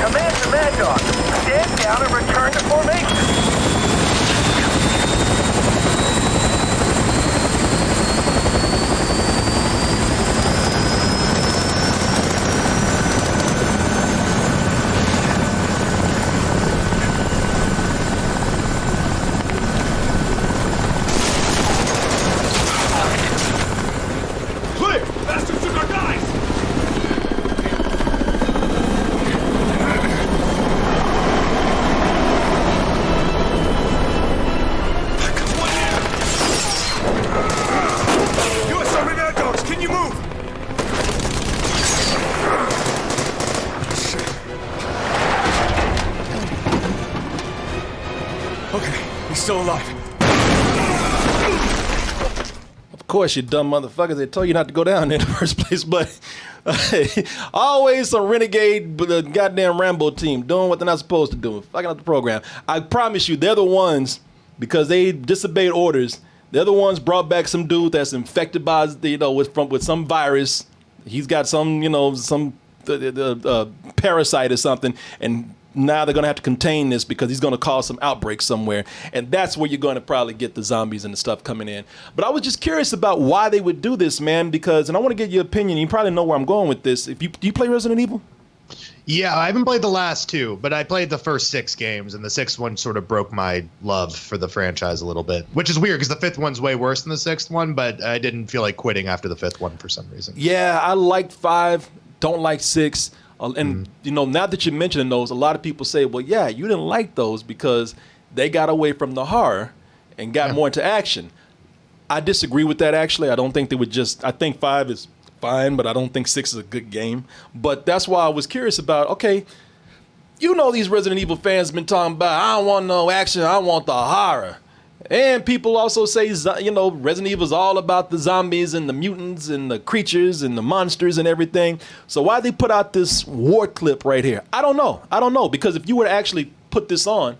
Command to Mad Dog. Stand down and return to formation. Still alive. Of course, you dumb motherfuckers. They told you not to go down there in the first place, but always some renegade goddamn Rambo team doing what they're not supposed to do, fucking up the program. I promise you, they're the ones, because they disobeyed orders, they're the ones brought back some dude that's infected by, with some virus. He's got some, some parasite or something, and now they're going to have to contain this because he's going to cause some outbreak somewhere. And that's where you're going to probably get the zombies and the stuff coming in. But I was just curious about why they would do this, man, because, and I want to get your opinion. You probably know where I'm going with this. Do you play Resident Evil? Yeah, I haven't played the last 2, but I played the first 6 games, and the 6th one sort of broke my love for the franchise a little bit, which is weird because the 5th one's way worse than the 6th one, but I didn't feel like quitting after the 5th one for some reason. Yeah, I liked 5, don't like 6. And, now that you're mentioning those, a lot of people say, well, yeah, you didn't like those because they got away from the horror and got more into action. I disagree with that, actually. I don't think they would I think 5 is fine, but I don't think 6 is a good game. But that's why I was curious about, okay, these Resident Evil fans been talking about, I don't want no action, I want the horror. And people also say, Resident Evil is all about the zombies and the mutants and the creatures and the monsters and everything. So why they put out this war clip right here? I don't know. Because if you were to actually put this on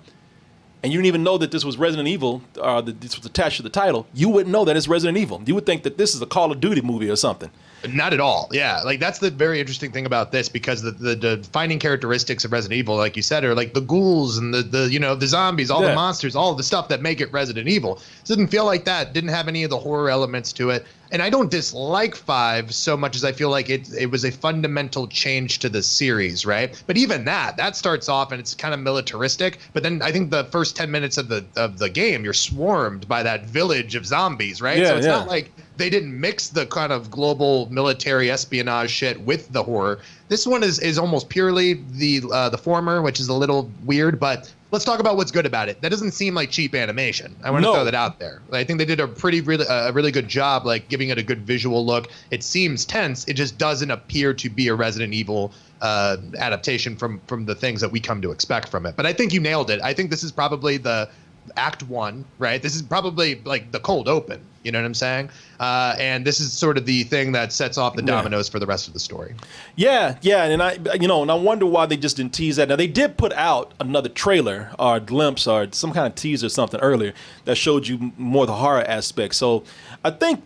and you didn't even know that this was Resident Evil, or that this was attached to the title, you wouldn't know that it's Resident Evil. You would think that this is a Call of Duty movie or something. Not at all. Yeah, like that's the very interesting thing about this, because the defining characteristics of Resident Evil, like you said, are like the ghouls and the zombies, all the monsters, all of the stuff that make it Resident Evil. It didn't feel like that. Didn't have any of the horror elements to it. And I don't dislike 5 so much as I feel like it was a fundamental change to the series, right? But even that starts off and it's kind of militaristic. But then I think the first 10 minutes of the game, you're swarmed by that village of zombies, right? Yeah, so it's not like they didn't mix the kind of global military espionage shit with the horror. This one is almost purely the former, which is a little weird, but let's talk about what's good about it. That doesn't seem like cheap animation. I want to throw that out there. I think they did a really good job, like giving it a good visual look. It seems tense. It just doesn't appear to be a Resident Evil adaptation from the things that we come to expect from it. But I think you nailed it. I think this is probably the Act 1, right? This is probably like the cold open. You know what I'm saying? And this is sort of the thing that sets off the dominoes for the rest of the story. Yeah, and I wonder why they just didn't tease that. Now they did put out another trailer or a glimpse or some kind of teaser or something earlier that showed you more of the horror aspect. So I think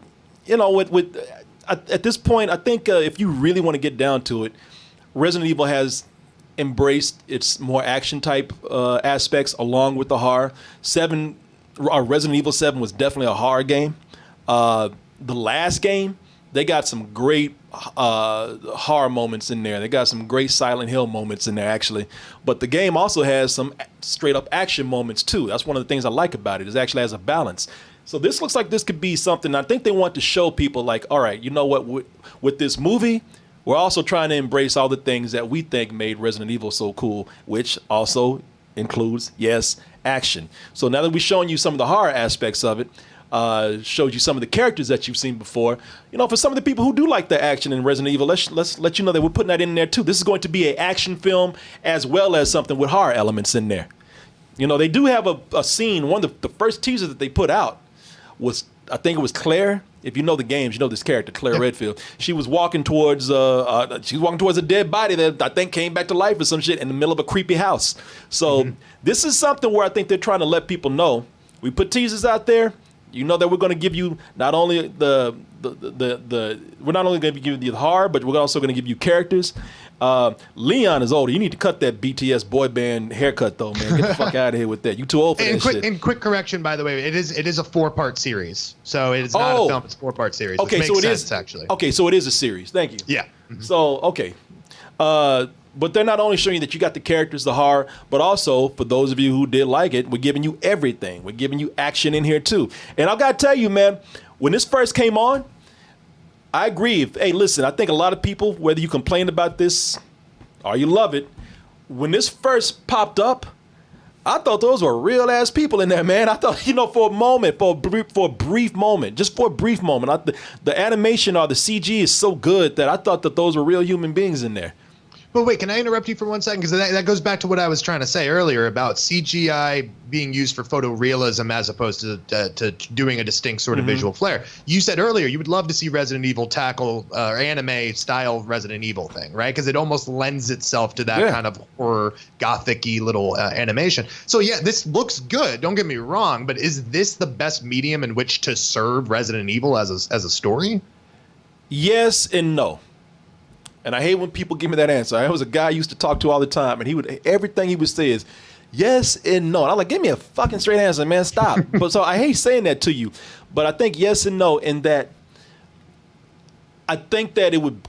at this point, I think if you really want to get down to it, Resident Evil has embraced its more action type aspects along with the horror. Resident Evil 7 was definitely a horror game. The last game, they got some great horror moments in there. They got some great Silent Hill moments in there, actually. But the game also has some straight up action moments too. That's one of the things I like about it. It actually has a balance. So this looks like this could be something. I think they want to show people like, all right, you know what, with this movie, we're also trying to embrace all the things that we think made Resident Evil so cool, which also includes, yes, action. So now that we've shown you some of the horror aspects of it, showed you some of the characters that you've seen before, for some of the people who do like the action in Resident Evil, let's let you know that we're putting that in there too. This is going to be an action film as well as something with horror elements in there. They do have a scene. One of the first teasers that they put out was, I think it was Claire. If you know the games, you know this character, Claire Redfield. She was walking towards a dead body that I think came back to life or some shit in the middle of a creepy house. So this is something where I think they're trying to let people know. We put teasers out there. You know that we're going to give you not only we're not only going to give you the horror, but we're also going to give you characters. Leon is older. You need to cut that BTS boy band haircut, though, man. Get the fuck out of here with that. You too old for that shit. And quick correction, by the way, it is a 4-part series, so it is not a film. It's a 4-part series. Okay, which makes sense, actually. Okay, so it is a series. Thank you. Yeah. So okay, but they're not only showing you that you got the characters, the horror, but also for those of you who did like it, we're giving you everything. We're giving you action in here too. And I gotta tell you, man, when this first came on, I agree. Hey, listen, I think a lot of people, whether you complain about this or you love it, when this first popped up, I thought those were real ass people in there, man. I thought, for a moment, for a brief moment, the animation or the CG is so good that I thought that those were real human beings in there. But wait, can I interrupt you for 1 second? Because that goes back to what I was trying to say earlier about CGI being used for photorealism as opposed to doing a distinct sort of visual flair. You said earlier you would love to see Resident Evil tackle anime-style Resident Evil thing, right? Because it almost lends itself to that kind of horror, gothic-y little animation. So yeah, this looks good. Don't get me wrong, but is this the best medium in which to serve Resident Evil as a story? Yes and no. And I hate when people give me that answer. I was a guy I used to talk to all the time, and everything he would say is yes and no. And I'm like, give me a fucking straight answer, man. Stop. But so I hate saying that to you, but I think yes and no in that I think that it would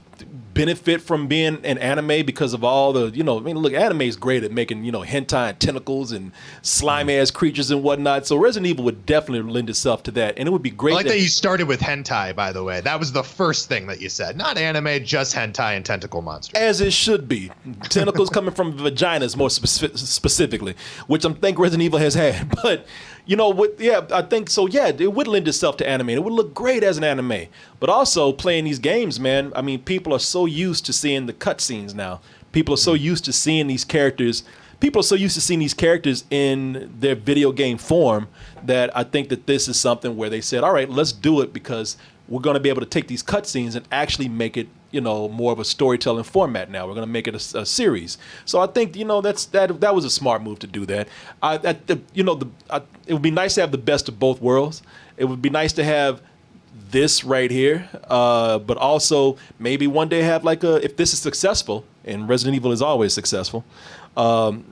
benefit from being an anime because of all the, look, anime is great at making, hentai and tentacles and slimy ass creatures and whatnot. So Resident Evil would definitely lend itself to that. And it would be great. I like that you started with hentai, by the way. That was the first thing that you said. Not anime, just hentai and tentacle monsters. As it should be. Tentacles coming from vaginas more specifically, which I think Resident Evil has had. But, I think so. Yeah, it would lend itself to anime. It would look great as an anime. But also playing these games, man, I mean, people are so used to seeing the cutscenes now. People are so used to seeing these characters. People are so used to seeing these characters in their video game form that I think that this is something where they said, all right, let's do it because we're going to be able to take these cutscenes and actually make it, more of a storytelling format now. We're going to make it a series. So I think, that was a smart move to do that. It would be nice to have the best of both worlds. It would be nice to have this right here, but also maybe one day have if this is successful, and Resident Evil is always successful, have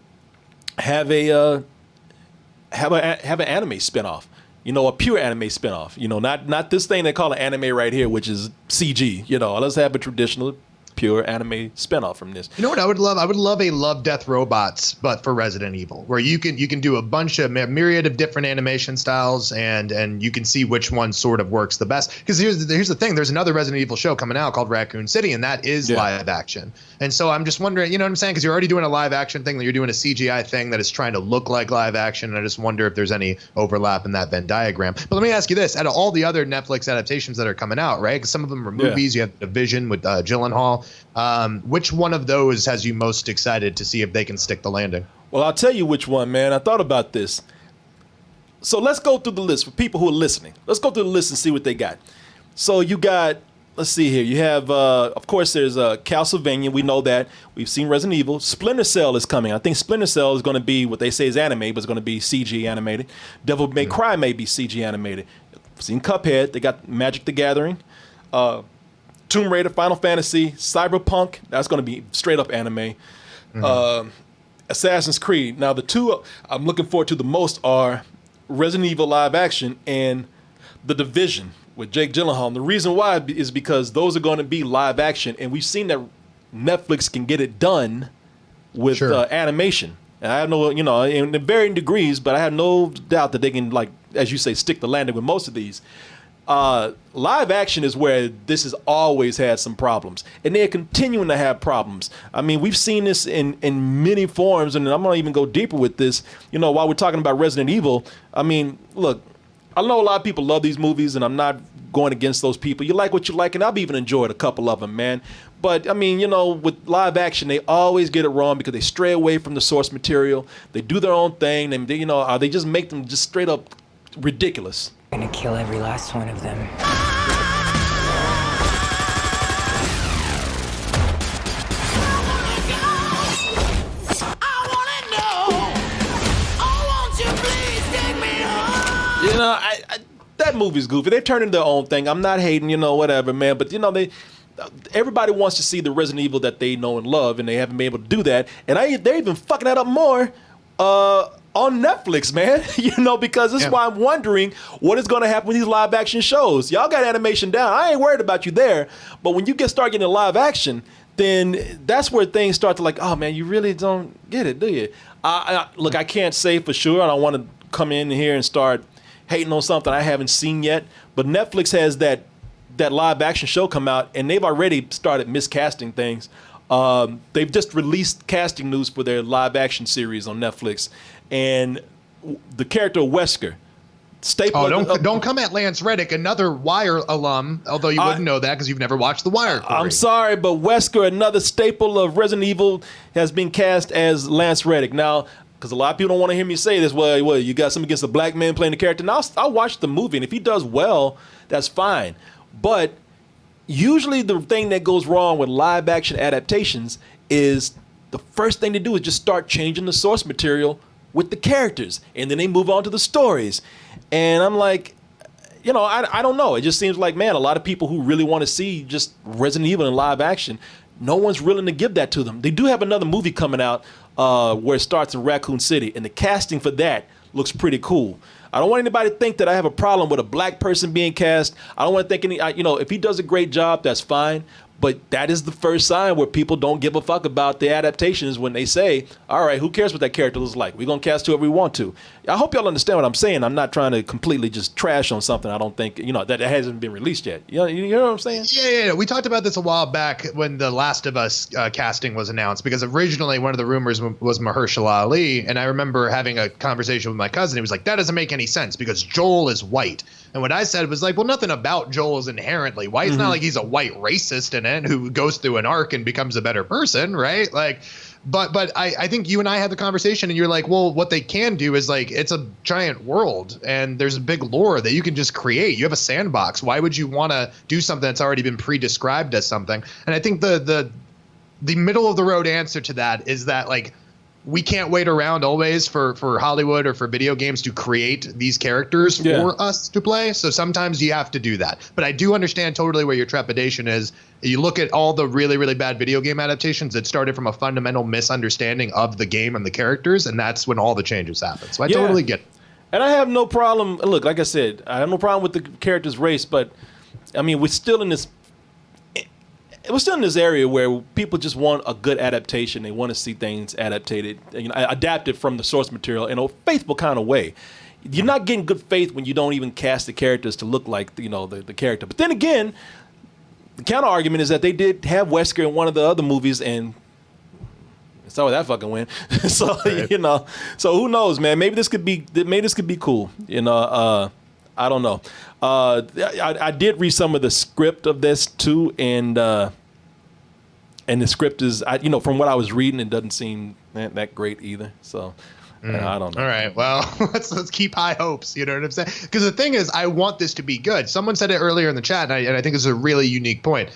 an anime spinoff. A pure anime spinoff. Not this thing they call an anime right here, which is CG. Let's have a traditional, pure anime spinoff from this. You know what I would love? I would love a Love, Death, Robots, but for Resident Evil, where you can do a bunch of myriad of different animation styles, and you can see which one sort of works the best. Because here's the thing: there's another Resident Evil show coming out called Raccoon City, and that is live action. And so I'm just wondering, you know what I'm saying? Because you're already doing a live action thing, you're doing a CGI thing that is trying to look like live action. And I just wonder if there's any overlap in that Venn diagram. But let me ask you this: out of all the other Netflix adaptations that are coming out, right? Because some of them are movies. You have Division with Gyllenhaal. Which one of those has you most excited to see if they can stick the landing? Well, I'll tell you which one, man. I thought about this. So let's go through the list for people who are listening. Let's go through the list and see what they got. So you got, let's see here. You have, of course, there's Castlevania. We know that. We've seen Resident Evil. Splinter Cell is coming. I think Splinter Cell is going to be what they say is anime, but it's going to be CG animated. Devil May Cry may be CG animated. We've seen Cuphead. They got Magic the Gathering. Tomb Raider, Final Fantasy, Cyberpunk, that's going to be straight up anime. Assassin's Creed. Now, the two I'm looking forward to the most are Resident Evil live action and The Division with Jake Gyllenhaal. And the reason why is because those are going to be live action, and we've seen that Netflix can get it done with animation. And I have no, in varying degrees, but I have no doubt that they can, as you say, stick the landing with most of these. Live action is where this has always had some problems, and they're continuing to have problems. I mean, we've seen this in many forms, and I'm gonna even go deeper with this. While we're talking about Resident Evil, I mean, look, I know a lot of people love these movies, and I'm not going against those people. You like what you like, and I've even enjoyed a couple of them, man. But I mean, with live action, they always get it wrong because they stray away from the source material. They do their own thing, and they just make them just straight up ridiculous. I'm gonna kill every last one of them. That movie's goofy. They're turning their own thing. I'm not hating, whatever, man. But everybody wants to see the Resident Evil that they know and love, and they haven't been able to do that. And they're even fucking that up more. On Netflix, man, because this is why I'm wondering what is going to happen with these live action shows. Y'all got animation down. I ain't worried about you there. But when you start getting live action, then that's where things start to oh, man, you really don't get it, do you? Look, I can't say for sure. I don't want to come in here and start hating on something I haven't seen yet. But Netflix has that live action show come out, and they've already started miscasting things. They've just released casting news for their live action series on Netflix, and the character of Wesker, staple. Oh, don't come at Lance Reddick, another Wire alum. Although you wouldn't know that because you've never watched The Wire. Corey. I'm sorry, but Wesker, another staple of Resident Evil, has been cast as Lance Reddick. Now, because a lot of people don't want to hear me say this, well, you got something against a black man playing the character. Now, I'll watch the movie, and if he does well, that's fine. But usually the thing that goes wrong with live action adaptations is the first thing to do is just start changing the source material with the characters, and then they move on to the stories. And I'm like, I don't know. It just seems like, man, a lot of people who really want to see just Resident Evil in live action no one's willing to give that to them. They do have another movie coming out where it starts in Raccoon City, and the casting for that looks pretty cool. I don't want anybody to think that I have a problem with a black person being cast. I don't want to think if he does a great job, that's fine. But that is the first sign where people don't give a fuck about the adaptations when they say, all right, who cares what that character looks like? We're going to cast whoever we want to. I hope y'all understand what I'm saying. I'm not trying to completely just trash on something I don't think, that hasn't been released yet. You know what I'm saying? Yeah. We talked about this a while back when The Last of Us casting was announced, because originally one of the rumors was Mahershala Ali. And I remember having a conversation with my cousin. He was like, that doesn't make any sense because Joel is white. And what I said was like, well, nothing about Joel is inherently white. It's not like he's a white racist in it who goes through an arc and becomes a better person, right? Like, but I think you and I had the conversation and you're like, well, what they can do is like, it's a giant world and there's a big lore that you can just create. You have a sandbox. Why would you want to do something that's already been pre-described as something? And I think the middle of the road answer to that is that like, we can't wait around always for Hollywood or for video games to create these characters for us to play. So sometimes you have to do that. But I do understand totally where your trepidation is. You look at all the really, really bad video game adaptations that started from a fundamental misunderstanding of the game and the characters, and that's when all the changes happen. So I totally get it. And I have no problem. Look, like I said, I have no problem with the character's race, but I mean, we're still in this area where people just want a good adaptation. They want to see things adapted from the source material in a faithful kind of way. You're not getting good faith when you don't even cast the characters to look like the character. But then again, the counter argument is that they did have Wesker in one of the other movies, and that's how that fucking went. So right. So who knows, man? Maybe this could be cool. I don't know. I did read some of the script of this too, and the script is, from what I was reading, it doesn't seem that great either. So I don't know. All right, well, let's keep high hopes. You know what I'm saying? Because the thing is, I want this to be good. Someone said it earlier in the chat, and I think this is a really unique point.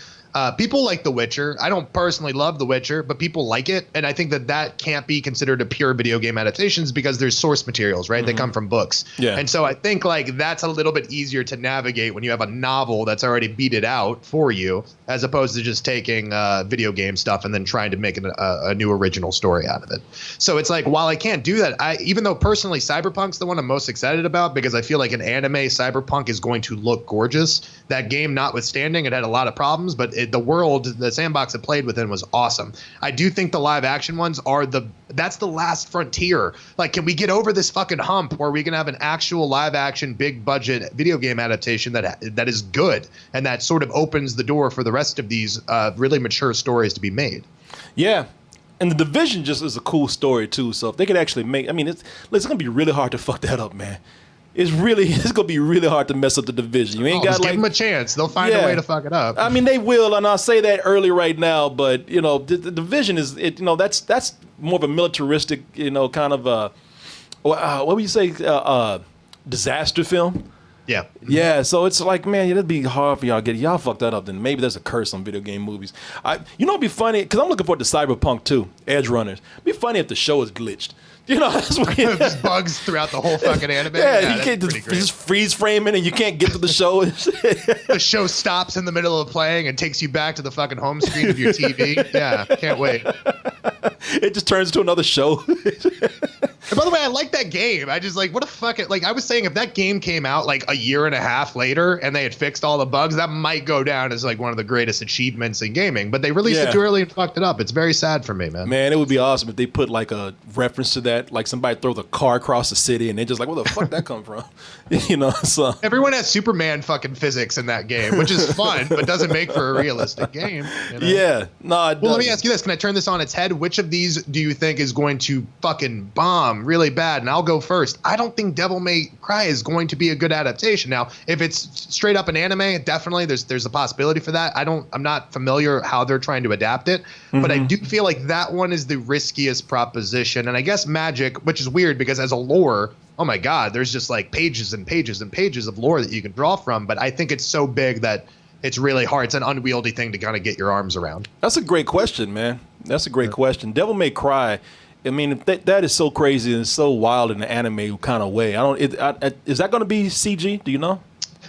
People like The Witcher. I don't personally love The Witcher, but people like it. And I think that can't be considered a pure video game adaptations because there's source materials, right? They come from books. Yeah. And so I think like that's a little bit easier to navigate when you have a novel that's already beat it out for you, as opposed to just taking video game stuff and then trying to make a new original story out of it. So it's like, while I can't do that, even though personally Cyberpunk's the one I'm most excited about because I feel like an anime Cyberpunk is going to look gorgeous. That game notwithstanding, it had a lot of problems, but the world, the sandbox it played within was awesome. I do think the live action ones that's the last frontier. Like, can we get over this fucking hump where we can have an actual live action, big budget video game adaptation that is good and that sort of opens the door for the rest of these really mature stories to be made? Yeah. And The Division just is a cool story too. So if they could actually it's gonna be really hard to fuck that up, man. It's gonna be really hard to mess up The Division. You ain't got give them a chance. They'll find a way to fuck it up. I mean, they will, and I'll say that early right now. But the Division is that's more of a militaristic, kind of what would you say, disaster film. Yeah. Yeah. So it's like, man, it'd be hard for y'all fuck that up. Then maybe there's a curse on video game movies. It'd be funny because I'm looking forward to Cyberpunk 2, Edge Runners. It'd be funny if the show is glitched. That's what just bugs throughout the whole fucking anime. Yeah, you can't just freeze framing and you can't get to the show. The show stops in the middle of playing and takes you back to the fucking home screen of your TV. Yeah, can't wait. It just turns to another show. And by the way, I like that game. I just like, what a fucking, like I was saying, if that game came out like a year and a half later and they had fixed all the bugs, that might go down as like one of the greatest achievements in gaming. But they released it too early and fucked it up. It's very sad for me, man. Man, it would be awesome if they put like a reference to that, like somebody throws a car across the city and they're just like, where the fuck that come from? So everyone has Superman fucking physics in that game, which is fun, but doesn't make for a realistic game. Yeah. No, it doesn't. Let me ask you this. Can I turn this on its head? Which of these do you think is going to fucking bomb really bad? And I'll go first. I don't think Devil May Cry is going to be a good adaptation. Now, if it's straight up an anime, definitely there's a possibility for that. I'm not familiar how they're trying to adapt it, but I do feel like that one is the riskiest proposition. And I guess Magic, which is weird because as a lore, oh my God, there's just like pages and pages and pages of lore that you can draw from. But I think it's so big that it's really hard. It's an unwieldy thing to kind of get your arms around. That's a great question, man. That's a great question. Devil May Cry, I mean, that is so crazy and so wild in an anime kind of way. Is that going to be CG? Do you know?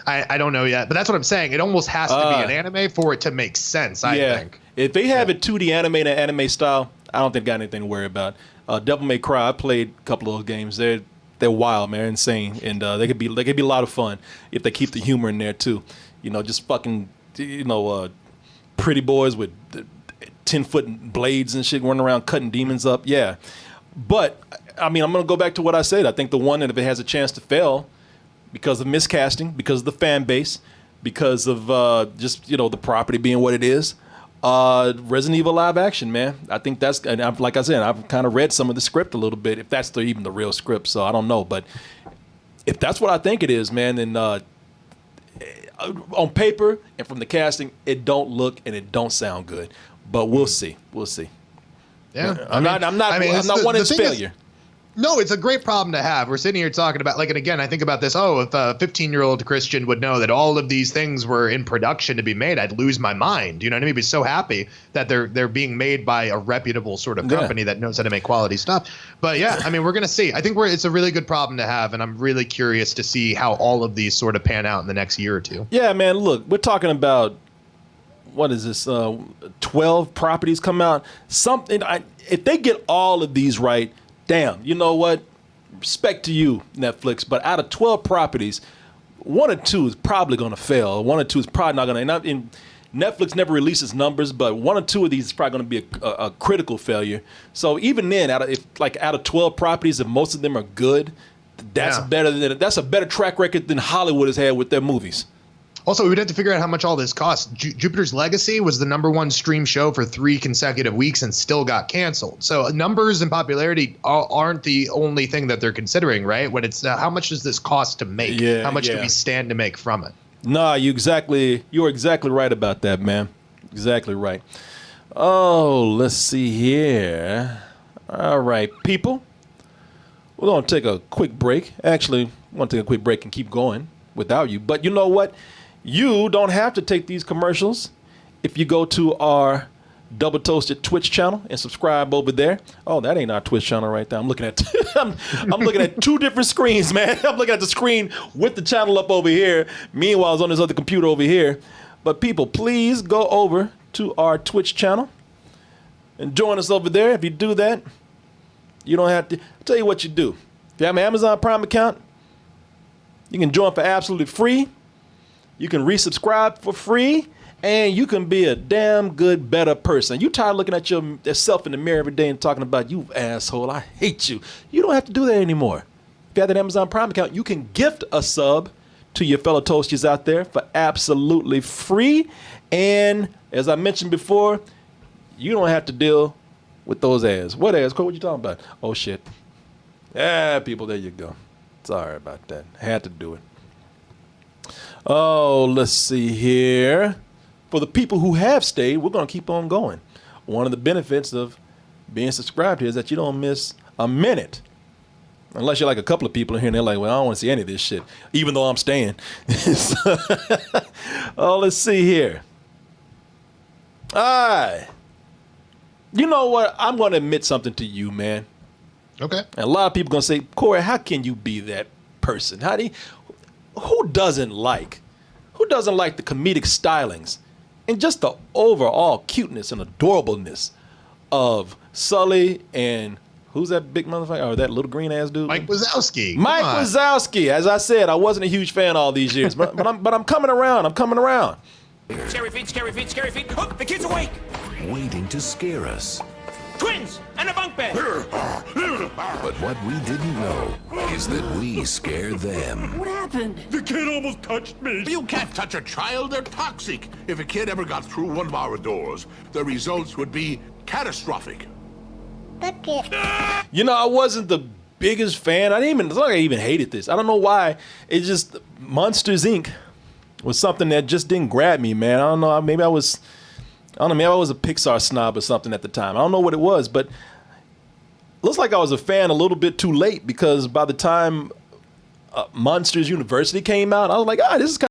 I don't know yet, but that's what I'm saying. It almost has to be an anime for it to make sense, I think. If they have it 2D anime style, I don't think I got anything to worry about. Devil May Cry, I played a couple of those games. They're wild, man, insane, and they could be a lot of fun if they keep the humor in there too. Just fucking pretty boys with 10-foot blades and shit running around cutting demons up. Yeah, but I mean, I'm gonna go back to what I said. I think the one that if it has a chance to fail because of miscasting, because of the fan base, because of just the property being what it is. Resident Evil live action, man. I think that's, and like I said, I've kind of read some of the script a little bit, if that's even the real script, so I don't know. But if that's what I think it is, man, then on paper and from the casting, it don't look and it don't sound good. But we'll see. We'll see. Yeah. I'm not one in failure. No, it's a great problem to have. We're sitting here talking about, like, and again, I think about this. Oh, if a 15-year-old Christian would know that all of these things were in production to be made, I'd lose my mind. You know what I mean? I'd be so happy that they're being made by a reputable sort of company that knows how to make quality stuff. But yeah, I mean, we're gonna see. I think it's a really good problem to have, and I'm really curious to see how all of these sort of pan out in the next year or two. Yeah, man. Look, we're talking about what is this? 12 properties come out. If they get all of these right. Damn, you know what? Respect to you, Netflix. But out of 12 properties, 1 or 2 is probably going to fail. 1 or 2 is probably not going to. And Netflix never releases numbers, but 1 or 2 of these is probably going to be a critical failure. So even then, out of 12 properties, if most of them are good, that's a better track record than Hollywood has had with their movies. Also, we would have to figure out how much all this costs. Jupiter's Legacy was the #1 stream show for 3 consecutive weeks and still got canceled. So numbers and popularity aren't the only thing that they're considering, right? When it's how much does this cost to make? How much do we stand to make from it? Nah, you're exactly right about that, man. Exactly right. Oh, let's see here. All right, people. We're going to take a quick break. Actually, I want to take a quick break and keep going without you. But you know what? You don't have to take these commercials if you go to our Double Toasted Twitch channel and subscribe over there. Oh, that ain't our Twitch channel right there. I'm looking at I'm looking at 2 different screens, man. I'm looking at the screen with the channel up over here. Meanwhile, I was on this other computer over here. But people, please go over to our Twitch channel and join us over there. If you do that, you don't have to. I'll tell you what you do. If you have an Amazon Prime account, you can join for absolutely free. You can resubscribe for free, and you can be a damn good, better person. You tired of looking at yourself in the mirror every day and talking about, you asshole, I hate you. You don't have to do that anymore. If you have that Amazon Prime account, you can gift a sub to your fellow Toasties out there for absolutely free. And as I mentioned before, you don't have to deal with those ads. What ads? What you talking about? Oh, shit. Yeah, people, there you go. Sorry about that. Had to do it. Oh, let's see here. For the people who have stayed, we're going to keep on going. One of the benefits of being subscribed here is that you don't miss a minute. Unless you're like a couple of people in here and they're like, well, I don't want to see any of this shit, even though I'm staying. Oh, let's see here. All right. You know what? I'm going to admit something to you, man. Okay. And a lot of people are going to say, Corey, how can you be that person? Who doesn't like the comedic stylings and just the overall cuteness and adorableness of Sully and who's that big motherfucker or that little green ass dude? Mike Wazowski. Mike Wazowski. As I said, I wasn't a huge fan all these years, but I'm coming around. I'm coming around. Scary feet, scary feet, scary feet. Oh, the kid's awake. Waiting to scare us. Twins and a bunk bed. But what we didn't know is that we scared them. What happened? The kid almost touched me. You can't touch a child. They're toxic. If a kid ever got through one of our doors, the results would be catastrophic. You know, I wasn't the biggest fan. It's not like I even hated this. I don't know why. It's just Monsters, Inc. was something that just didn't grab me, man. I don't know. Maybe I was a Pixar snob or something at the time. I don't know what it was, but looks like I was a fan a little bit too late because by the time Monsters University came out, I was like, this is kind